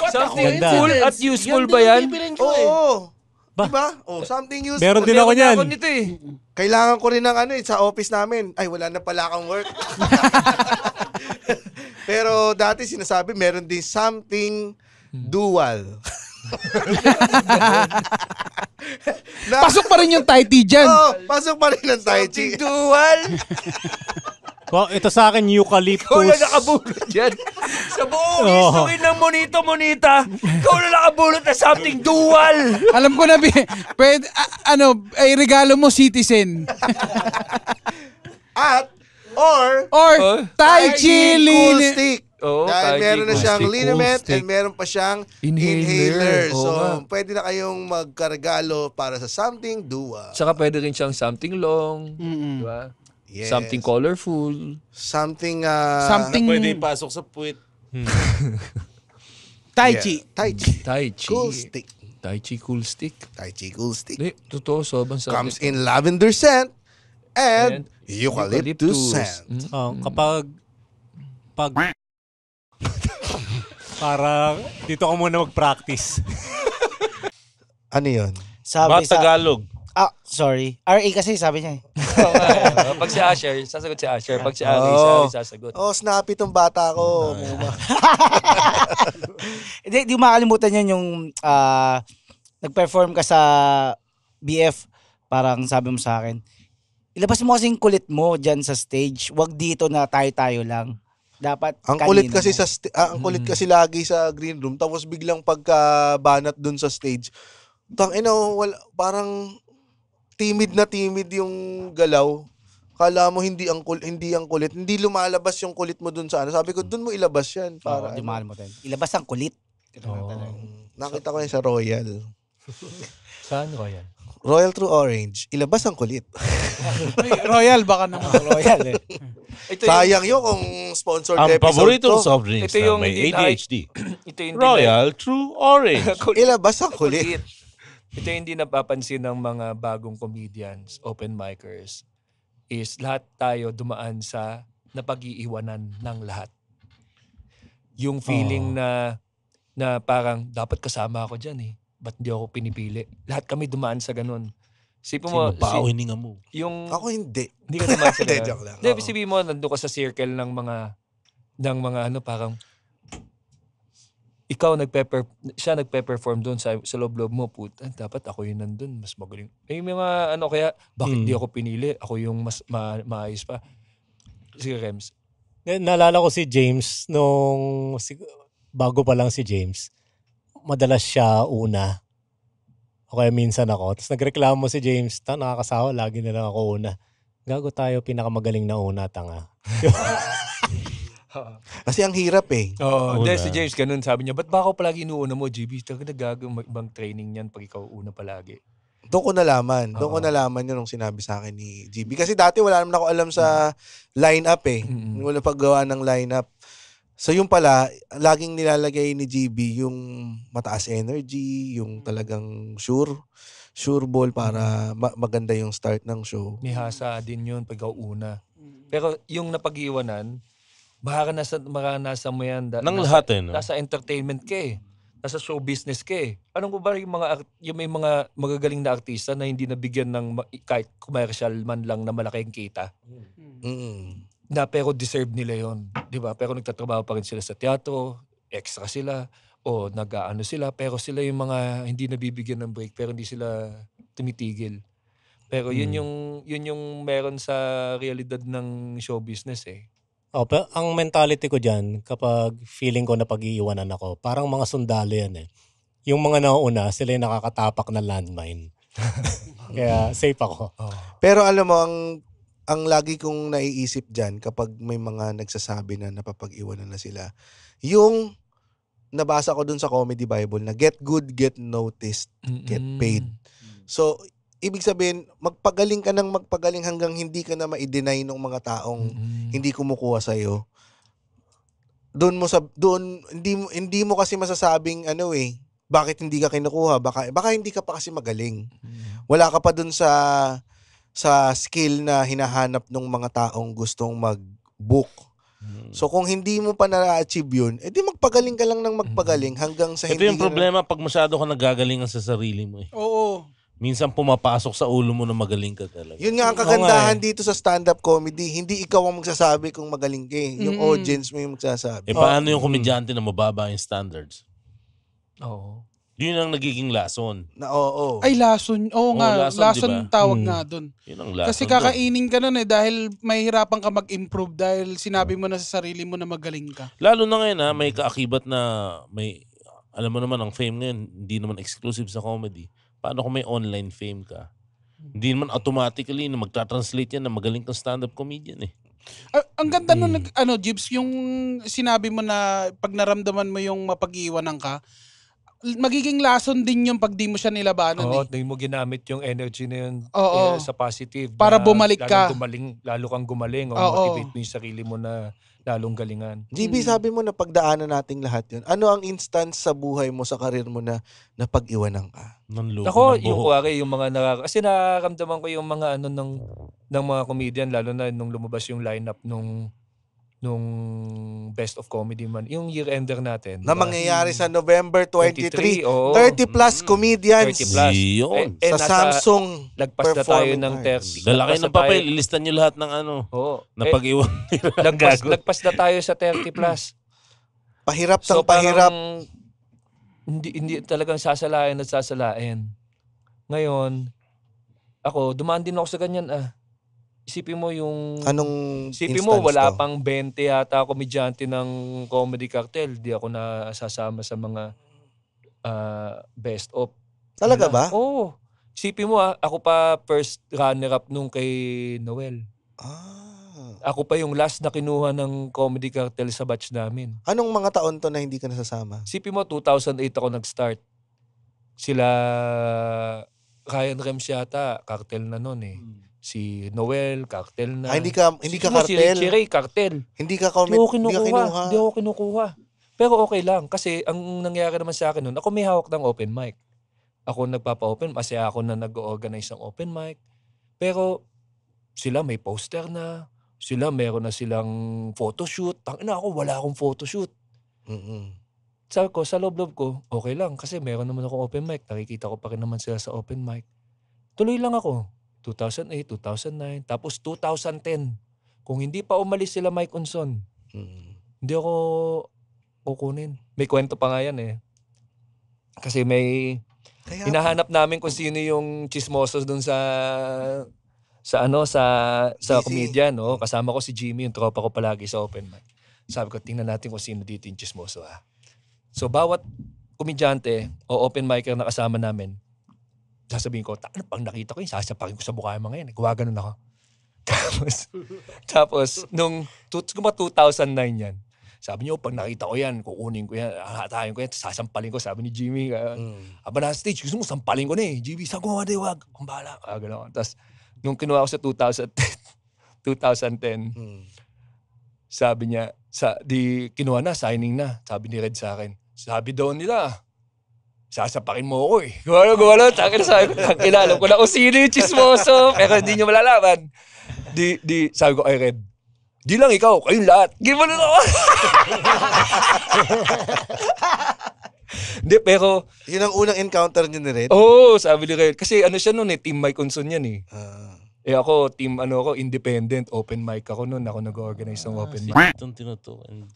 Something Ganda. cool at useful ba yan? Oo. Diba? Oh, something useful. Meron din ako niyan. Ako nito eh. Kailangan ko rin ng sa office namin. Ay, wala na pala akong work. Pero dati sinasabi, meron din something dual. Pasok pa rin yung Tai Chi dyan. Pasok pa rin ang Tai Chi. Dual. Well, ito sa akin, eucalyptus. Ikaw na nakabulot dyan. Sa buong history ng Monita, ikaw na nakabulot na something dual. Alam ko na, pwede, ay regalo mo Citizen. Or Tai Chi cool Lini. stick. Oo, Dahil Tai Chi meron na cool siyang stick, liniment cool stick. and meron pa siyang Inhaler. inhaler. Oo So, nga. pwede na kayong magkaregalo para sa something dual. Saka pwede rin siyang something long. Diba? Yes. Something colorful. Something, Something Pwede ipasok sa puwit. Tai yeah. Chi. Tai Chi. Tai Chi. Cool stick. Tai Chi cool stick. Tai Chi cool stick. Hindi, totoo, sobrang sarap. Comes in lavender scent and And eucalyptus scent. Kapag para dito ka muna mag-practice. Ano yun? Sabi Baka Tagalog. Sorry. RA kasi sabi niya eh. Pag si Asher, sasagot si Asher. Pag si Ari, sasagot. Oh, snappy tong bata ko. Hindi mo makalimutan yun yung nag-perform ka sa BF. Parang sabi mo sa akin, ilabas mo kasi yung kulit mo dyan sa stage. Wag dito na tayo-tayo lang. Dapat Ang kulit kasi ang kulit kasi lagi sa green room tapos biglang pagkabanat dun sa stage. Parang timid yung galaw. Kala mo hindi ang kulit, hindi lumalabas yung kulit mo dun sa Sabi ko dun mo ilabas yan para Hindi mo makalimutan. Ilabas ang kulit. Nakita ko yan sa Royal. Saan ko yan? Royal True Orange. Ilabas ang kulit. Royal baka naman. Royal eh. Sayang yun kung sponsored Ang episode paboritong to. soft drinks Ito na yung may hindi ADHD. Ito yung Royal True Orange. Ilabas ang kulit. Ito yung hindi napapansin ng mga bagong comedians, open micers, is lahat tayo dumaan sa napag-iiwanan ng lahat. Yung feeling na parang dapat kasama ako dyan eh. Ba't hindi ako pinipili? Lahat kami dumaan sa ganun. Sipin mo, Sino ba o hininga mo? yung Ako hindi. hindi ka dumaan sa Hindi, ganun. joke lang. Hindi, Oo. sabihin mo, nandun ka sa circle ng mga parang ikaw siya nagpe-perform doon sa loob-loob mo, puta, dapat ako yung nandun, mas magaling. Yung mga kaya, bakit di ako pinili? Ako yung mas maayos pa. Sige, Rems. Naalala ko si James bago pa lang si James. madalas siya una. O kaya minsan ako. Tapos nagreklamo si James, nakakasawa, lagi na lang ako una. Gago tayo, pinakamagaling na una, tanga. Kasi ang hirap eh. Oo, Una. si James ganun, sabi niya, ba't ba ako palagi inuuna mo, GB? Talaga nagagawa ibang training yan pag ikaw una palagi. Doon ko nalaman. Doon ko Oo. nalaman yun nung sinabi sa akin ni GB. Kasi dati wala naman ako alam sa line-up eh. Mm-mm. Wala paggawa ng line-up. So yung pala, laging nilalagay ni GB yung mataas energy, yung talagang sure ball para maganda yung start ng show. May hasa din yun pag ikaw una. Pero yung napag-iwanan, baka nasa mo yan. Nang lahat eh, no? Nasa entertainment ka eh. Nasa show business ka eh. Anong ba yung may mga magagaling na artista na hindi nabigyan ng kahit commercial man lang na malaking kita? Mm. Na pero deserve nila yon, 'di ba? Pero nagtatrabaho pa rin sila sa teatro, extra sila o nag-aano sila, pero sila yung mga hindi nabibigyan ng break pero hindi sila tumitigil. Pero yun yung meron sa realidad ng show business eh. Pero ang mentality ko dyan, kapag feeling ko na pag-iiwanan ako, parang mga sundalo yan eh. Yung mga nauna, sila yung nakakatapak na landmine. Kaya safe ako. Pero alam mo, ang lagi kong naiisip dyan kapag may mga nagsasabi na napapag-iwanan na sila, yung nabasa ko dun sa Comedy Bible na get good, get noticed, get paid. So, ibig sabihin, magpagaling ka ng magpagaling hanggang hindi ka na ma-deny ng mga taong hindi kumukuha sa'yo. Hindi mo kasi masasabing bakit hindi ka kinukuha? Baka hindi ka pa kasi magaling. Wala ka pa dun sa skill na hinahanap ng mga taong gustong mag-book. So kung hindi mo pa na-achieve yun, edi magpagaling ka lang ng magpagaling hanggang sa Ito hindi yung problema pag masyado ka nagagalingan sa sarili mo eh. Oo. Minsan pumapasok sa ulo mo na magaling ka talaga. Yun nga ang kagandahan dito sa stand-up comedy. Hindi ikaw ang magsasabi kung magaling ka eh. Yung audience mo yung magsasabi. Eh paano yung komedyante na mababa yung standards? Oo. Yun ang nagiging lason. Oo. Ay, lason. Oo nga, lason, lason diba? tawag nga dun. Yun ang lason. Kasi kakainin ka nun eh dahil mahihirapan ka mag-improve dahil sinabi mo na sa sarili mo na magaling ka. Lalo na ngayon may kaakibat na alam mo naman ang fame ngayon, hindi naman exclusive sa comedy. Paano kung may online fame ka? Hindi naman automatically na magta-translate yan na magaling kang stand-up comedian eh. Ang ganda nun, Jibs, yung sinabi mo na pag naramdaman mo yung mapag-iwanan ka, magiging lason din yung pag di mo siya nilabanan Oo, eh. hindi mo ginamit yung energy na yun sa positive. Para na bumalik ka. Lalo kang gumaling o Oo. motivate mo yung sarili mo na lalong galingan. GB, sabi mo na pagdaanan nating lahat yun. Ano ang instance sa buhay mo, sa karir mo na napag-iwanan ka? Ako, yung kuwari, yung mga kasi nakaramdaman ko yung mga ng mga comedian, lalo na nung lumabas yung lineup nung Best of Comedy Man. Yung year-ender natin. Na mangyayari sa November 23. 23, 30 plus comedians. 30 plus. Yun. Sa Samsung Lagpas na tayo Performing ng Arts. 30. Dala kayo Lagpas ng na tayo- papel, ilistan nyo lahat ng Oo. napag-iwan nila. Lagpas na tayo sa 30 plus. Pahirap So ng pahirap. parang hindi talagang sasalain at sasalain. Ngayon, ako, dumaan din ako sa ganyan Isipin mo yung... Anong Isipin mo, instance wala to? pang 20 yata komedyante ng Comedy Cartel. Di ako nasasama sa mga best of. Talaga ba? Oo. Isipin mo ako pa first runner-up nung kay Noel. Ako pa yung last na kinuha ng Comedy Cartel sa batch namin. Anong mga taon to na hindi ka nasasama? Isipin mo, 2008 ako nag-start. Sila Ryan Rems yata, cartel na nun eh. Si Noel, cartel na. Hindi ka Isipin mo, Si cartel. Richie Ray, cartel. Hindi ka Hindi ako hindi ka kinuha. Hindi ako kinukuha. Pero okay lang. Kasi ang nangyari naman sa akin nun, ako may hawak ng open mic. Ako nagpapa-open, kasi ako na nag-organize ng open mic. Pero sila may poster na. Sila meron na silang photoshoot. Tangina ako, wala akong photoshoot. Sabi ko, sa loob-loob ko, okay lang. Kasi meron naman akong open mic. Nakikita ko pa rin naman sila sa open mic. Tuloy lang ako. 2008, 2009, tapos 2010. Kung hindi pa umalis sila Mike Unson, hindi ako kukunin. May kwento pa nga yan eh. Kasi may hinahanap namin kung sino yung chismosos dun sa comedian, no? Kasama ko si Jimmy, yung tropa ko palagi sa open mic. Sabi ko, tingnan natin kung sino dito yung chismoso So bawat komedyante o open micer na kasama namin, sasabihin ko, pag nakita ko yun, sasapakin ko sa mukha yung mga yan. Gumaganon ako. Tapos, nung 2009 yan, sabi niyo, pag nakita ko yan, kukunin ko yan, hatayin ko yan, sasampalin ko. Sabi ni Jimmy, aba na stage, gusto mo sampalin ko na eh. Jimmy, sabi ko, wag, ang bahala. Gano'n. Tapos, nung kinuha ko sa 2010, sabi niya, kinuha na, signing na. Sabi ni Red sa akin, sabi daw nila, sasapakin mo ako eh. Gumala, sabi ko, alam ko na kung sino yung chismoso, pero hindi niyo malalaman. Sabi ko, ay Red, di lang ikaw, kayong lahat. Gimana na ako. Hindi, pero... Yun ang unang encounter niyo ni Red? Oo, sabi ni Red. Kasi ano siya nun eh, Team Mike Unson yan eh. Ako, independent, open mic ako nun. Ako nag-organize ng open mic. Itong tinutukan.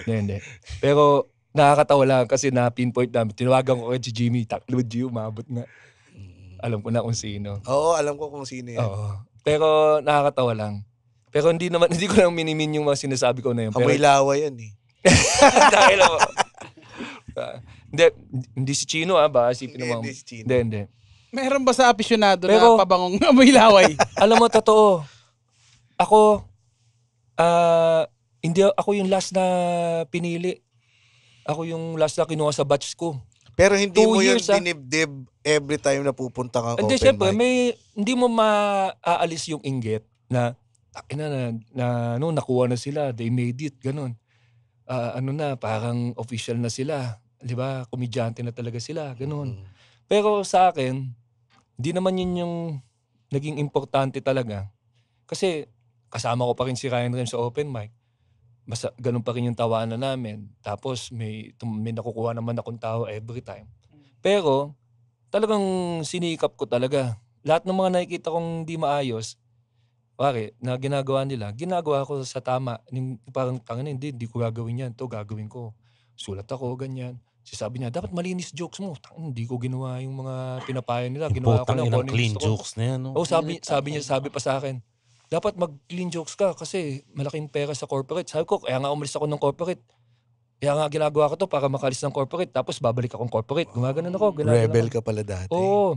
Hindi. Pero nakakatawa lang kasi na-pinpoint namin. Tinawagan ko si Jimmy. Taklo, G, umabot nga. Alam ko na kung sino. Oo, alam ko kung sino yan. Oo. Pero nakakatawa lang. Pero hindi ko lang minimin yung mga sinasabi ko na yun. Amoy lawa yan eh. Dahil ako. Hindi si Chino baka isipin naman. Hindi si Chino. Hindi. Meron ba sa afisyonado Pero- na pabangong amoy laway? Alam mo, totoo. Ako, hindi ako yung last na pinili. Ako yung last na kinuha sa batch ko. Pero hindi 2 mo yun years, dinibdib every time na pupunta kang Hindi, open syempre, mic. hindi mo maaalis yung inggit na nakuha na sila, they made it, ganun. Parang official na sila. Di ba? Komedyante na talaga sila, ganun. Pero sa akin, hindi naman yun yung naging importante talaga. Kasi kasama ko pa rin si Ryan Rem sa open mic. Basta ganun pa rin yung tawanan namin. Tapos may nakukuha naman akong tao every time. Pero talagang sinikap ko talaga. Lahat ng mga nakikita kong di maayos, na ginagawa nila, ginagawa ko sa tama. Yung parang hindi ko gagawin yan. Ito gagawin ko. Sulat ako, ganyan. Sabi niya, dapat malinis jokes mo. Hindi ko ginawa yung mga pinapayo nila. Ginawa ko lang Putang inang clean jokes na yan. No? Sabi pa sa akin, dapat mag-clean jokes ka kasi malaking pera sa corporate. Sabi ko, kaya nga umalis ako ng corporate. Kaya nga ginagawa ko to para makalis ng corporate. Tapos babalik akong corporate. Gumaganon ako. Rebel ka pala dati. Oo.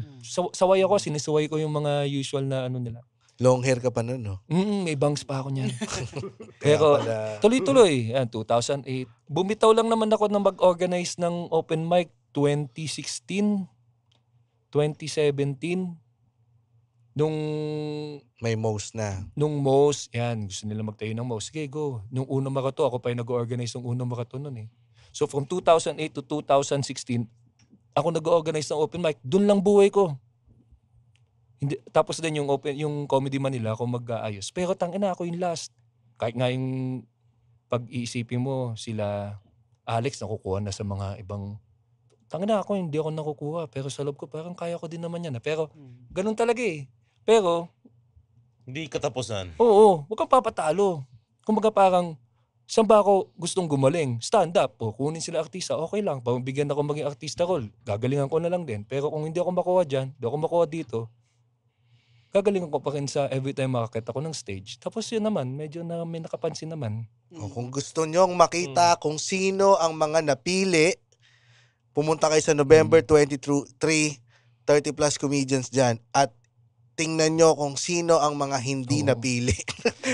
Saway ako. Sinisuway ko yung mga usual na nila. Long hair ka pa nun, no? May bangs pa ako niyan. Kaya Pero pala- tuloy-tuloy. Yan, 2008. Bumitaw lang naman ako na mag-organize ng open mic 2016, 2017. Nung most, yan, gusto nila magtayo ng most. Sige, go. Nung unang marato, ako pa yung nag-organize ng unang marato nun eh. So from 2008 to 2016, ako nag-organize ng open mic. Doon lang buhay ko. Tapos din yung Comedy Manila ako mag-aayos. Pero tangina ako yung last. Kahit nga yung pag-iisipin mo, sila Alex nakukuha na sa mga ibang... Tangina ako, hindi ako nakukuha. Pero sa loob ko, parang kaya ko din naman yan. Pero ganun talaga eh. Pero... Hindi katapusan. Oo, huwag kang papatalo. Kumbaga parang, saan ba ako gustong gumaling? Stand up. O kunin sila artista, okay lang. Pabigyan ako maging artista role. Gagalingan ko na lang din. Pero kung hindi ako makuha dyan, hindi ako makuha dito, gagalingan ko pa rin sa every time makakita ko ng stage. Tapos yun naman, medyo na may nakapansin naman. Kung gusto nyong makita kung sino ang mga napili, pumunta kayo sa November 23, 30 plus comedians dyan at tingnan nyo kung sino ang mga hindi napili.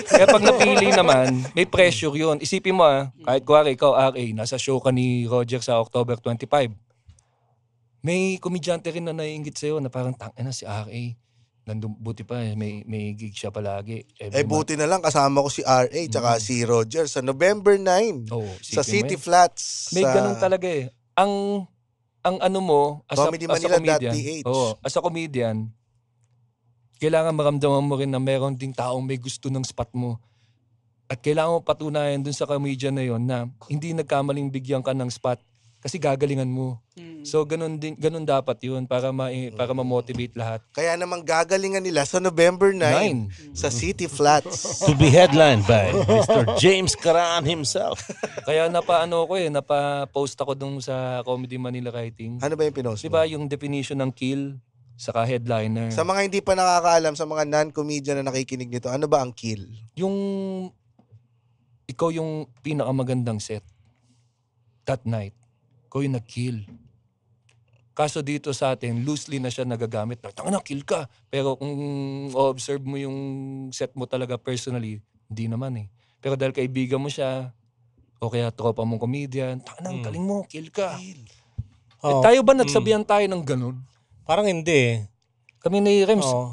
Kaya pag napili naman, may pressure yun. Isipin mo kahit kuwari ikaw RA, nasa show ka ni Roger sa October 25. May komedyante rin na naiingit sa'yo na parang tangina si RA. Buti pa, may gig siya palagi. Buti na lang kasama ko si RA tsaka si Roger sa November 9 sa City Flats. May ganun talaga eh. Ang ano mo, as a comedian, as a comedian, kailangan maramdaman mo rin na meron ding taong may gusto ng spot mo. At kailangan mo patunayan dun sa comedian na yon na hindi nagkamaling bigyan ka ng spot kasi gagalingan mo. So ganun dapat yun para ma-motivate lahat. Kaya naman gagalingan nila sa November 9 sa City Flats. To be headlined by Mr. James Caraan himself. Kaya napa-post ako dun sa Comedy Manila Writing. Ano ba yung pinost mo? Diba yung definition ng kill saka headliner? Sa mga hindi pa nakakaalam, sa mga non-comedian na nakikinig nito, ano ba ang kill? Yung ikaw yung pinakamagandang set. that night, ko yung nag-kill. Kaso dito sa atin, loosely na siya nagagamit. Tanga na, kill ka. Pero kung observe mo yung set mo talaga personally, hindi naman eh. Pero dahil kaibigan mo siya, o kaya tropa mong comedian, tanga na, galing mo, kill ka. Oo. Tayo ba nagsabihan tayo ng ganun? Parang hindi. Kami ni Rems. Oo.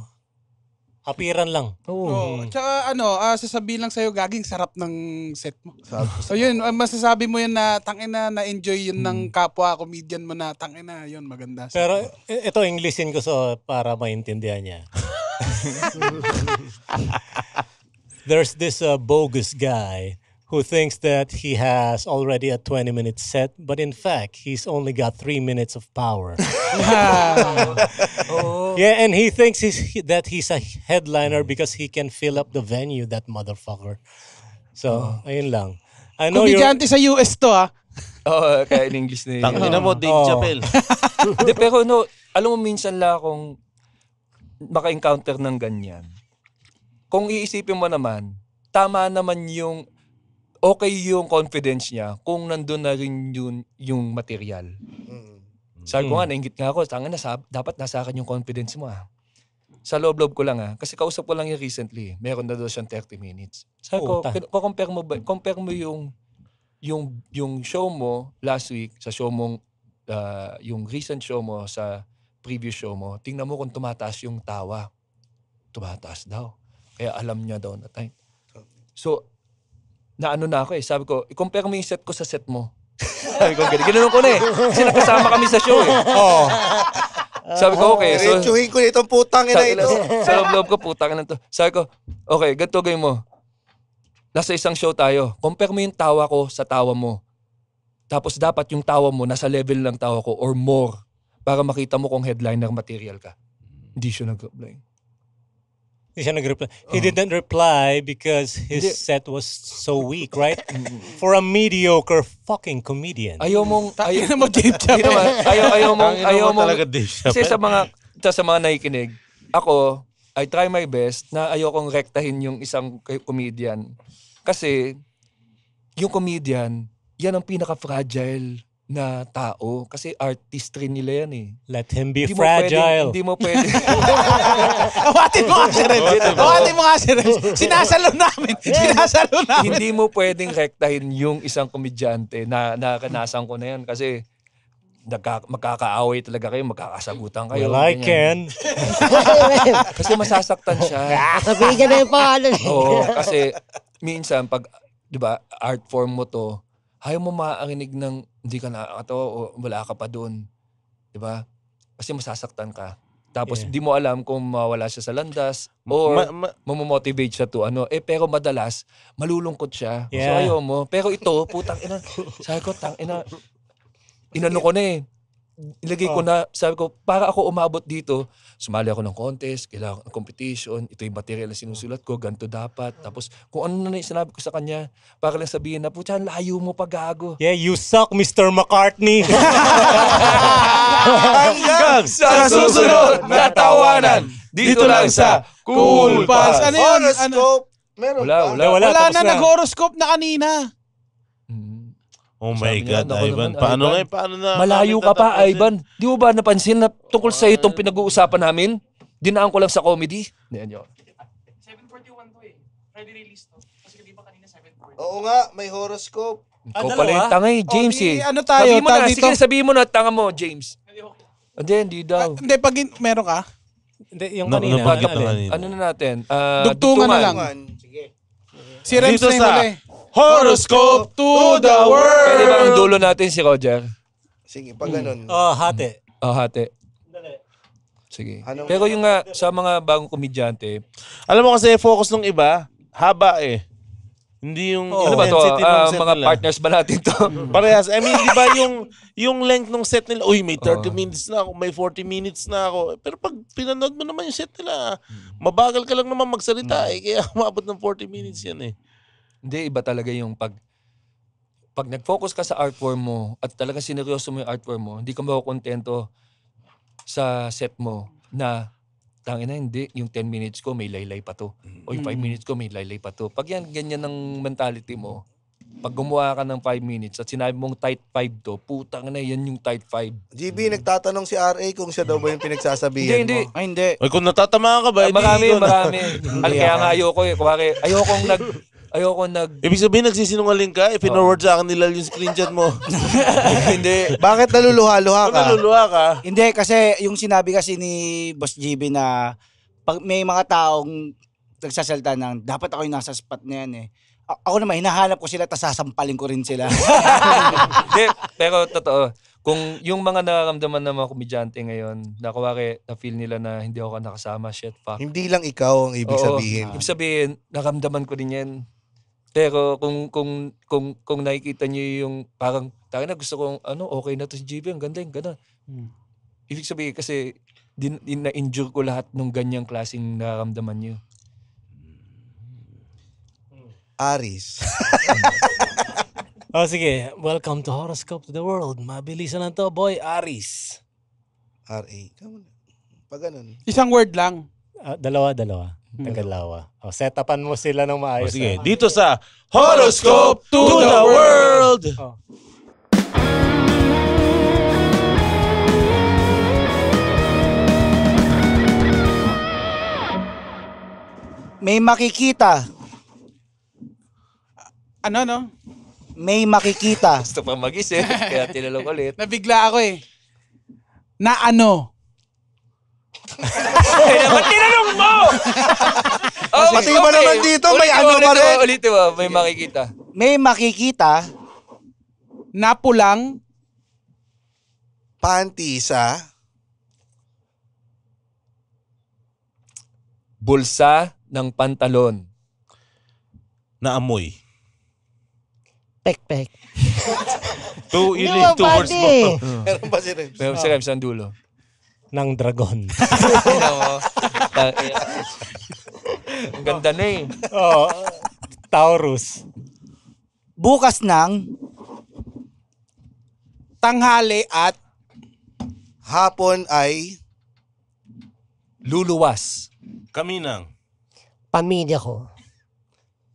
Apiran lang. Oo. Tsaka sasabihin lang sa'yo, gaging sarap ng set mo. So yun, masasabi mo yun na tangina na-enjoy yun ng kapwa comedian mo na tangina yun, maganda. Pero ito Englishin ko para maintindihan niya. There's this bogus guy who thinks that he has already a 20-minute set, but in fact, he's only got 3 minutes of power. Yeah, and he thinks that he's a headliner because he can fill up the venue, that motherfucker. So, ayun lang. I know Komedyante sa US to Oo, kaya in English na yun. Tangina mo, Dave Chappelle. Hindi, pero alam mo minsan lang akong maka-encounter ng ganyan. Kung iisipin mo naman, tama naman okay yung confidence niya kung nandun na rin yung material. Sabi ko nga, nainggit nga ako, dapat nasa akin yung confidence mo Sa loob-loob ko lang kasi kausap ko lang yung recently, meron na daw siyang 30 minutes. Sabi ko, compare mo yung show mo last week sa show mong, yung recent show mo sa previous show mo, tingnan mo kung tumataas yung tawa. Tumataas daw. Kaya alam niya daw na time. So, naano na ako sabi ko, i-compare mo yung set ko sa set mo. Sabi ko, ganoon ko na kasi nakasama kami sa show Sabi ko, okay. So, Diretsuhin ko na itong putang ina ito. sa loob ko, putang ina to. Sabi ko, okay, ganito gawin mo. Nasa isang show tayo. Compare mo yung tawa ko sa tawa mo. Tapos dapat yung tawa mo nasa level ng tawa ko or more para makita mo kung headliner material ka. Hindi siya nag-reply. He didn't reply because his set was so weak, right? For a mediocre fucking comedian. Ayaw mong Tangina mo, Dave Chappelle. ayaw mong talaga, Dave kasi Chappelle. sa mga nakikinig, ako I try my best na ayokong rektahin yung isang comedian. Kasi yung comedian, yan ang pinaka-fragile na tao kasi artistry nila yan Let him be fragile. Hindi mo pwede. Awatin mo nga si Rems. Sinasalo namin. Hindi mo pwedeng rektahin yung isang komedyante na nakanasan ko na yan kasi magkakaaway talaga kayo, magkakasagutan kayo. Well, I can. Kasi masasaktan siya. Sabihin niya na yung pangalan. Oo, kasi minsan pag, di ba, art form mo to, ayaw mo maarinig ng hindi ka nakakatawa o wala ka pa doon. Di ba? Kasi masasaktan ka. Tapos di mo alam kung mawala siya sa landas or mamomotivate siya to pero madalas malulungkot siya. So ayaw mo. Pero ito, putang ina. Sabi ko, inano ko na ilagay ko na, sabi ko, para ako umabot dito, sumali ako ng contest, kailangan ng competition, ito yung material na sinusulat ko, ganito dapat. Tapos kung ano na sinabi ko sa kanya, para lang sabihin na, putya, layo mo pa gago. Yeah, you suck, Mr. McCartney. Hanggang sa susunod na tawanan, dito lang sa Cool Pals. Ano yun? Horoscope. Meron Wala. Wala tapos na, nag-horoscope na kanina. Oh my Sabi niya, God, ako Ivan. naman, Paano Ivan, paano na? malayo ka pa, Ivan. Di mo ba napansin na tungkol sa itong pinag-uusapan namin? Dinaan ko lang sa comedy. Yan yun. 7:41 to Ready release to. Kasi di ba kanina 7:40? Oo nga, may horoscope. Ikaw pala yung tanga James Ano tayo? Sabihin mo na, Dito? sige sabihin mo na, tanga mo, James. Hindi daw. Hindi, pag meron ka? Hindi, yung Nabanggit kanina. na kanina. Ano na natin? Dugtungan na lang. Sige. Si Rems Dito na yung sa huli. Horoscope to the world! Pwede ba ang dulo natin si Roger? Sige, pag ganun. Hati. Hati. Sige. Anong- Pero yung nga, sa mga bagong komedyante, Alam mo kasi focus ng iba, haba Hindi yung ano ba to? intensity ng set Mga nila. partners ba natin to? Parehas. I mean, di ba yung length ng set nila, uy, may 30 minutes na ako, may 40 minutes na ako. Pero pag pinanood mo naman yung set nila, mabagal ka lang naman magsalita kaya umabot ng 40 minutes yan Hindi, iba talaga yung pag nag-focus ka sa art form mo at talaga sineryoso mo yung art form mo, hindi ka makukontento sa set mo na tangina hindi, yung 10 minutes ko may laylay pa to. O yung 5 minutes ko may laylay pa to. Pag yan, ganyan ang mentality mo, pag gumawa ka ng 5 minutes at sinabi mong tight 5 to, putang na yan yung tight 5. GB, nagtatanong si RA kung siya daw ba yung pinagsasabihan Hindi. mo. Ay, hindi. Ay, kung natatamaan ka ba, edi Marami. ikaw na. Kaya nga ayoko eh. Kumari, ayokong nag... Ibig sabihin, nagsisinungaling ka, pinorward sa akin nila yung screenshot mo. Hindi. Bakit naluluha-luha Kung ka? naluluha ka, Hindi, kasi yung sinabi kasi ni Boss GB na pag may mga taong nagsasalita ng dapat ako yung nasa spot na yan eh. Ako naman, hinahanap ko sila, tas sasampalin ko rin sila. Hindi, pero totoo. Kung yung mga nararamdaman ng mga komedyante ngayon, na kuwari, na-feel nila na hindi ako nakasama, shit, fuck. Hindi lang ikaw ang ibig Oo. sabihin. Ibig sabihin, naramdaman ko din yan. Pero kung nakikita niyo yung parang, tayo na gusto kong, okay na to si GB, ang ganda yung gano'n. Ibig sabihin kasi, na-injure ko lahat ng ganyang klaseng nararamdaman niyo. Aris. Sige. Welcome to Horoscope to the World. Mabilisan lang to, boy. Aris. RA. Come on. Pag ganun. Isang word lang. Dalawa. Tagalawa. Set-upan mo sila ng maayos. sige, dito sa Horoscope to the World! May makikita. Ano? May makikita. Gusto pa mag-isip, kaya tinalong ulit. Nabigla ako eh. Na ano? Ba't tinanong mo? Pati ba naman dito, may ano pa rin? Ulitin mo, may makikita. May makikita. Na pulang? Panty sa Bulsa ng pantalon. Na amoy. Pek-pek. Two Hindi mo words mo. pwede. meron ba si Rems? Pero sa Rems, ang dulo. Ng dragon. Ang ganda na eh. Taurus. Bukas ng Tanghali at Hapon ay Luluwas. Kaminang. Pamilya ko.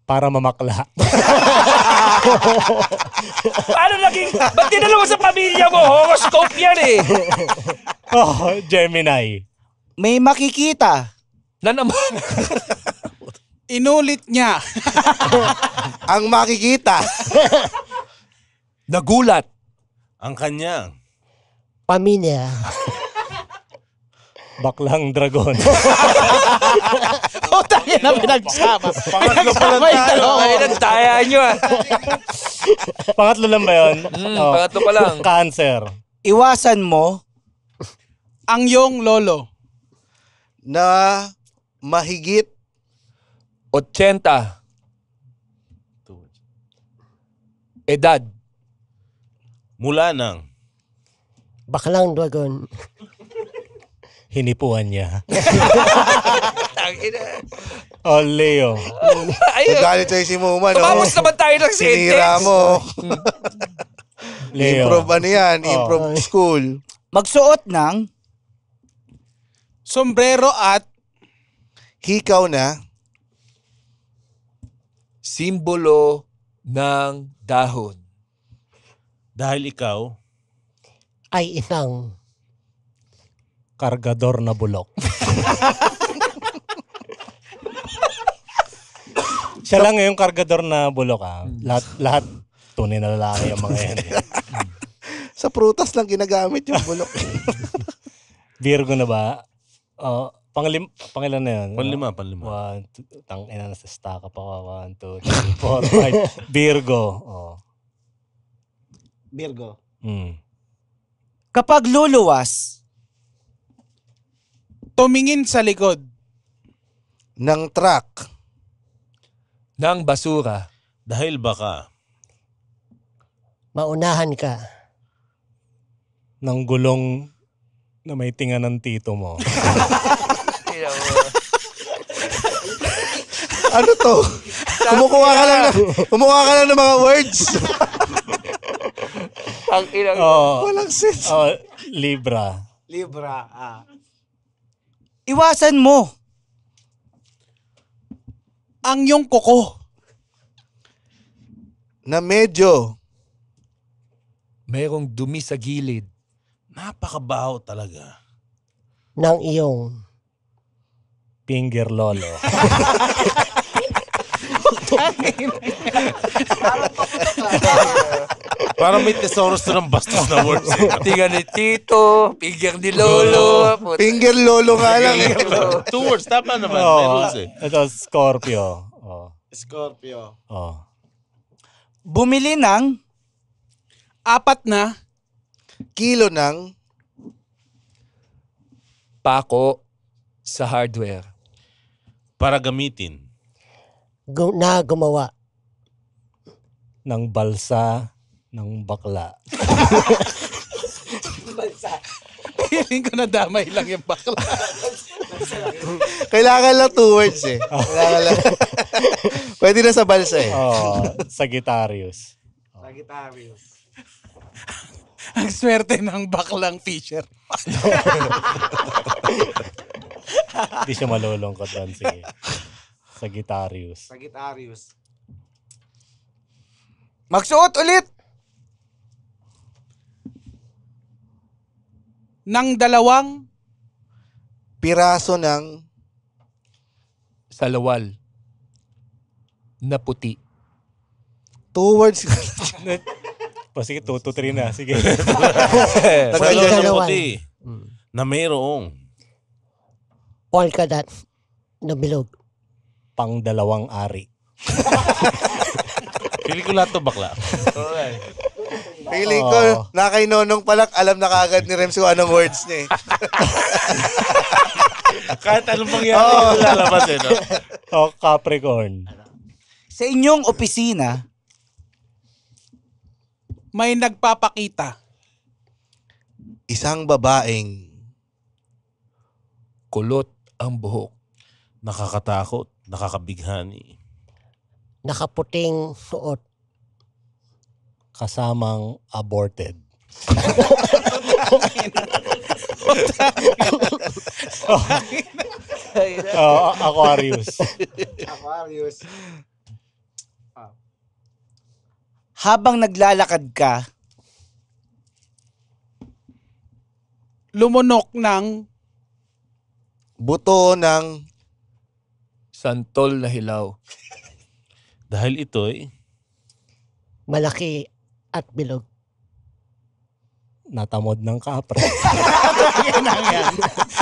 Para mamakla. Paano naging... Ba't tinanong mo sa pamilya mo? Horoscope yan eh. Gemini. may makikita. Na naman. inulit niya. ang makikita. Nagulat. Ang kanyang. Pamilya. Baklang dragon. Tayo na pinagsama. Pangatlo pa lang tayo. Ay, nagtaya nyo ah. Pangatlo lang ba yun? Pangatlo pa lang. Cancer. Iwasan mo Ang iyong lolo. Na mahigit 80. Edad. Mula ng. Baklang dragon. Hinipuan niya. Tangina. Leo. Ayun. nagalit sa'yo si Muma, no? Tumapos naman tayo ng Sinira sentence. mo. Leo. Improve ano yan? Improve school. magsuot ng Sombrero at Hikaw na Simbolo ng dahon. Dahil ikaw. Ay isang Kargador na bulok. Siya lang yung kargador na bulok Lahat tunay na lalaki yung mga yan. sa prutas lang ginagamit yung bulok. Virgo na ba? Pangilan na yun? Panlima. 1, 2, tangina na sa stack up ako. 1, 2, 3, 4, 5. Virgo. Virgo. Kapag luluwas tumingin sa likod. ng truck. Ng basura. Dahil baka. maunahan ka. Ng gulong na may tinga ng tito mo. Ano to? Kumukuha ka lang ng mga words. Ang ilang... Walang sense. Libra. Libra. Iwasan mo Ang iyong kuko. na medyo Merong dumi sa gilid. Napakabaho talaga. ng iyong Finger lolo. Parang may thesaurus to ng bastos na words. Tinga ni Tito, finger ni Lolo. finger lolo nga lang. 2 words, tama naman. May Oh, rules eh. ito, Scorpio. Oh. Scorpio. Oh. Bumili ng 4 na Kilo ng Pako sa hardware. Para gamitin. na gumawa Ng balsa ng bakla. Feeling ko nadamay lang yung bakla. Kailangan lang 2 words eh. Kailangan lang. Pwede na sa balsa eh. Oh, Sagittarius. Ang swerte ng baklang Fisher. Hindi siya malulungkot doon. Sige. Sagittarius. magsuot ulit Ng 2 Piraso ng Salawal. Na puti. 2 words. O sige, 2 to 3 na. Sige. Tagal Salo yan. na Dalawa. puti. Na mayroong. polka dot na bilog. Pang 2 ari. Pili ko lahat to bakla. Feeling ko, na kay Nonong Palak, alam na kagad ni Rems kung anong words niya eh. Kahit anong mangyari, lalabas eh. No? Oh, Capricorn. sa inyong opisina. may nagpapakita. Isang babaeng Kulot ang buhok. Nakakatakot, nakakabighani. Nakaputing suot. Kasamang aborted. Oh, Aquarius. Habang naglalakad ka, Lumunok ng buto ng Santol na hilaw. Dahil ito'y Malaki at bilog. Natamod ng kapre.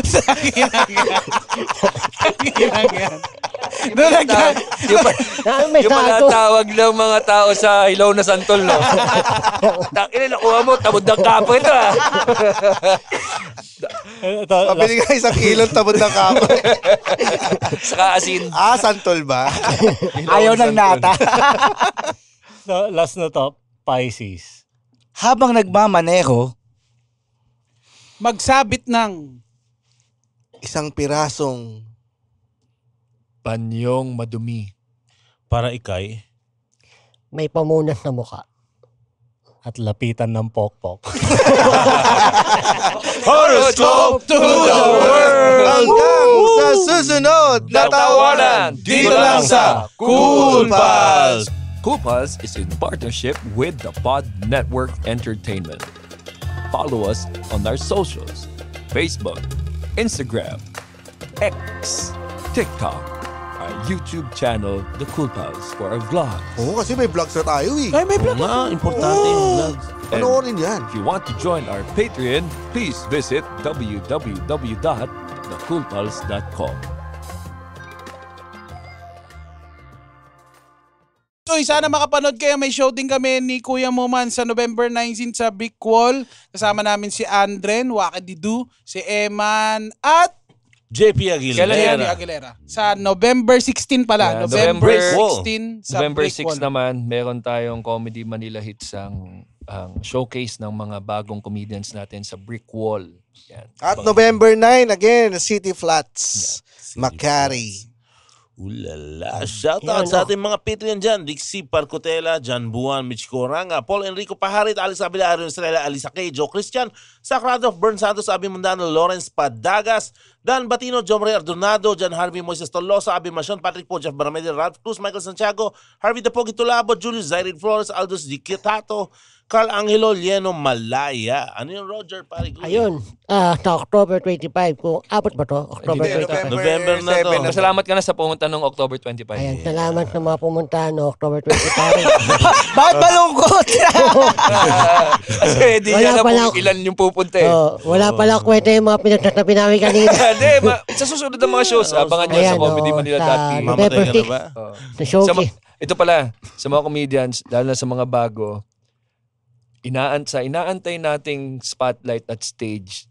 Sakinang yan. Doon Yung May yung tago. panatawag ng mga tao sa hilaw na santol, no? Tangina, nakuha mo, tamod ng kapo ito, ah. Ito, pabili ka 1 kilong tabod ng kapo. Saka asin. Santol ba? ayaw ng nata. last na to, Pisces. Habang nagmamaneho, magsabit ng Isang pirasong Panyong madumi. para ikay. May pamunas na muka. At lapitan ng pokpok. Horoscope to the world! hanggang sa susunod na tawanan dito lang sa Cool Pals! Cool Pals is in partnership with the Pod Network Entertainment. Follow us on our socials: Facebook, Instagram, X, TikTok, our YouTube channel, The Cool Pals, for our vlogs. Oo, kasi may vlogs na tayo eh. may Oo nga, importante yung vlogs. Panoorin yan. If you want to join our Patreon, please visit www.thecoolpals.com. So, sana makapanood kayo. May show din kami ni Kuya Moman sa November 19 sa Brick Wall. Kasama namin si Andren, Wakadidu, si Eman, at JP Kailan yan? Jenny Aguilera. Aguilera. Sa November 16 pala. Yeah, November November 16 sa November Brick 6 Wall. naman, meron tayong Comedy Manila Hits ang showcase ng mga bagong comedians natin sa Brick Wall. Yan. At November 9, again, City Flats, Makati. Ulala. Shoutout sa ating mga Patreon dyan. Dixie Parcotela, Jan Buwan, Mitch Coranga, Paul Enrico Paharit, Alex Abila, Arion Estrella, Alisa Kay, Joe Christian, Sacrado of Bern Santos, Abi Mundano, Lawrence Padagas, Dan Batino, Jomre Ardonado, John Harvey, Moises Tolosa, Abi Masion, Patrick Po, Jeff Baramede, Ralph Cruz, Michael Santiago, Harvey De Pogi Tulabo, Julius Zairid Flores, Aldous Di Quitato, Carl Angelo Lieno Malaya. Ano yung Roger Pariguy? Ayun, sa October 25, kung abot ba to? October Hindi, 25. November na to. Salamat ka na sa pumunta ng October 25. Ayan, salamat sa mga pumunta no October 25. Bakit malungkot? Kasi hindi Wala niya na pala- kung ilan yung pupunta eh. Wala pala kwenta yung mga pinagsasabi namin kanina. Hindi, sa susunod ng mga shows, abangan nyo sa Ayan, comedymanila.tv. sa Mamatay ka na November ba? Sa showcase. Ito pala, sa mga comedians, lalo na sa mga bago, inaantay nating spotlight at stage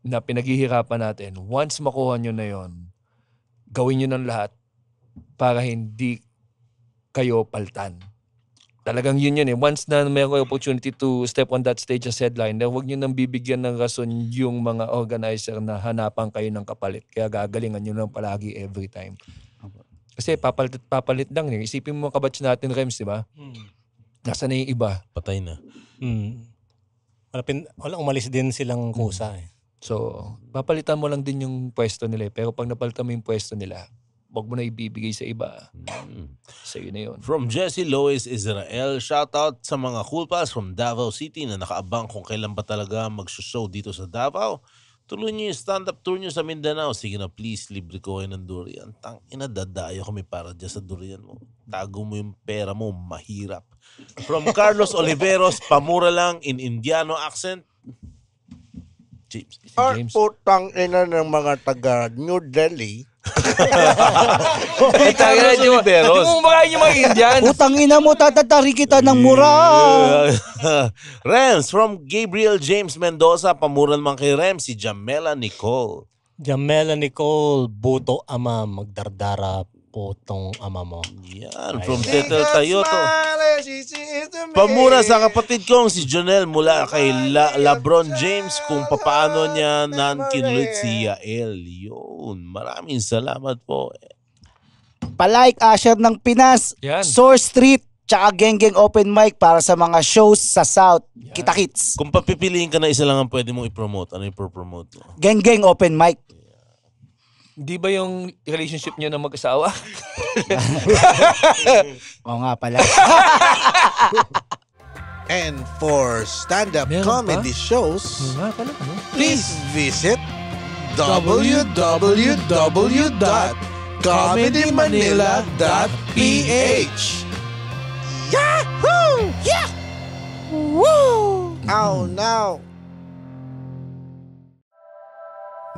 na pinaghihirapan natin. Once makuha nyo na yon, gawin nyo ng lahat para hindi kayo paltan. Talagang yun eh. Once na may opportunity to step on that stage as headline, huwag nyo nang bibigyan ng rason yung mga organizer na hanapan kayo ng kapalit. Kaya gagalingan nyo lang palagi every time. Kasi papalit lang. Isipin mo kabatch natin, Rems, di ba? Nasa na yung iba? Patay na. Wala, umalis din silang kusa eh. So, papalitan mo lang din yung pwesto nila. Pero pag napalitan mo yung pwesto nila, wag mo na ibibigay sa iba. Sa'yo na yun. From Jesse Lois Israel, shoutout sa mga cool pals from Davao City na nakaabang kung kailan ba talaga mag-show dito sa Davao. Tuloy niyo yung stand-up tour niyo sa Mindanao. Sige na please, libre ko kayo ng durian. Tangina, dadayo kami para dyan sa durian mo. Tago mo yung pera mo, mahirap. From Carlos Oliveros, pamura lang in Indiano accent. James. James. Putang ina ng mga taga New Delhi. Carlos Oliveros. Hindi mo makain yung mga Indian. Utang ina mo, tatatari kita ng mura. Rems, from Gabriel James Mendoza, pamura naman kay Rems, si Jamela Nicole. Jamela Nicole, buto ama, magdardara putong ama mo. Yan, from Tetel Tayoto. Pamura sa kapatid kong si Jonel mula kay LeBron James kung paano niya kinulit si Yael. Yun, maraming salamat po. Palike Asher ng Pinas, Yan. Source Street, tsaka Geng Open Mic para sa mga shows sa South. Kita-kits. Kung papipiliin ka na isa lang ang pwede mong i-promote, ano yung promote mo? Geng Open Mic. Di ba yung relationship nyo na mag-asawa? Oo nga pala. And for stand-up Meron comedy pa? shows, Nga pala, ano? please visit www.comedymanila.ph. Yahoo! Yeah! Woo! Oh no!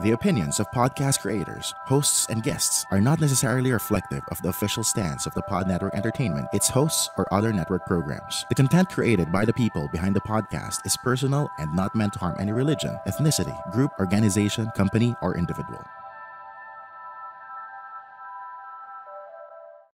The opinions of podcast creators, hosts, and guests are not necessarily reflective of the official stance of the Pod Network Entertainment, its hosts, or other network programs. The content created by the people behind the podcast is personal and not meant to harm any religion, ethnicity, group, organization, company, or individual.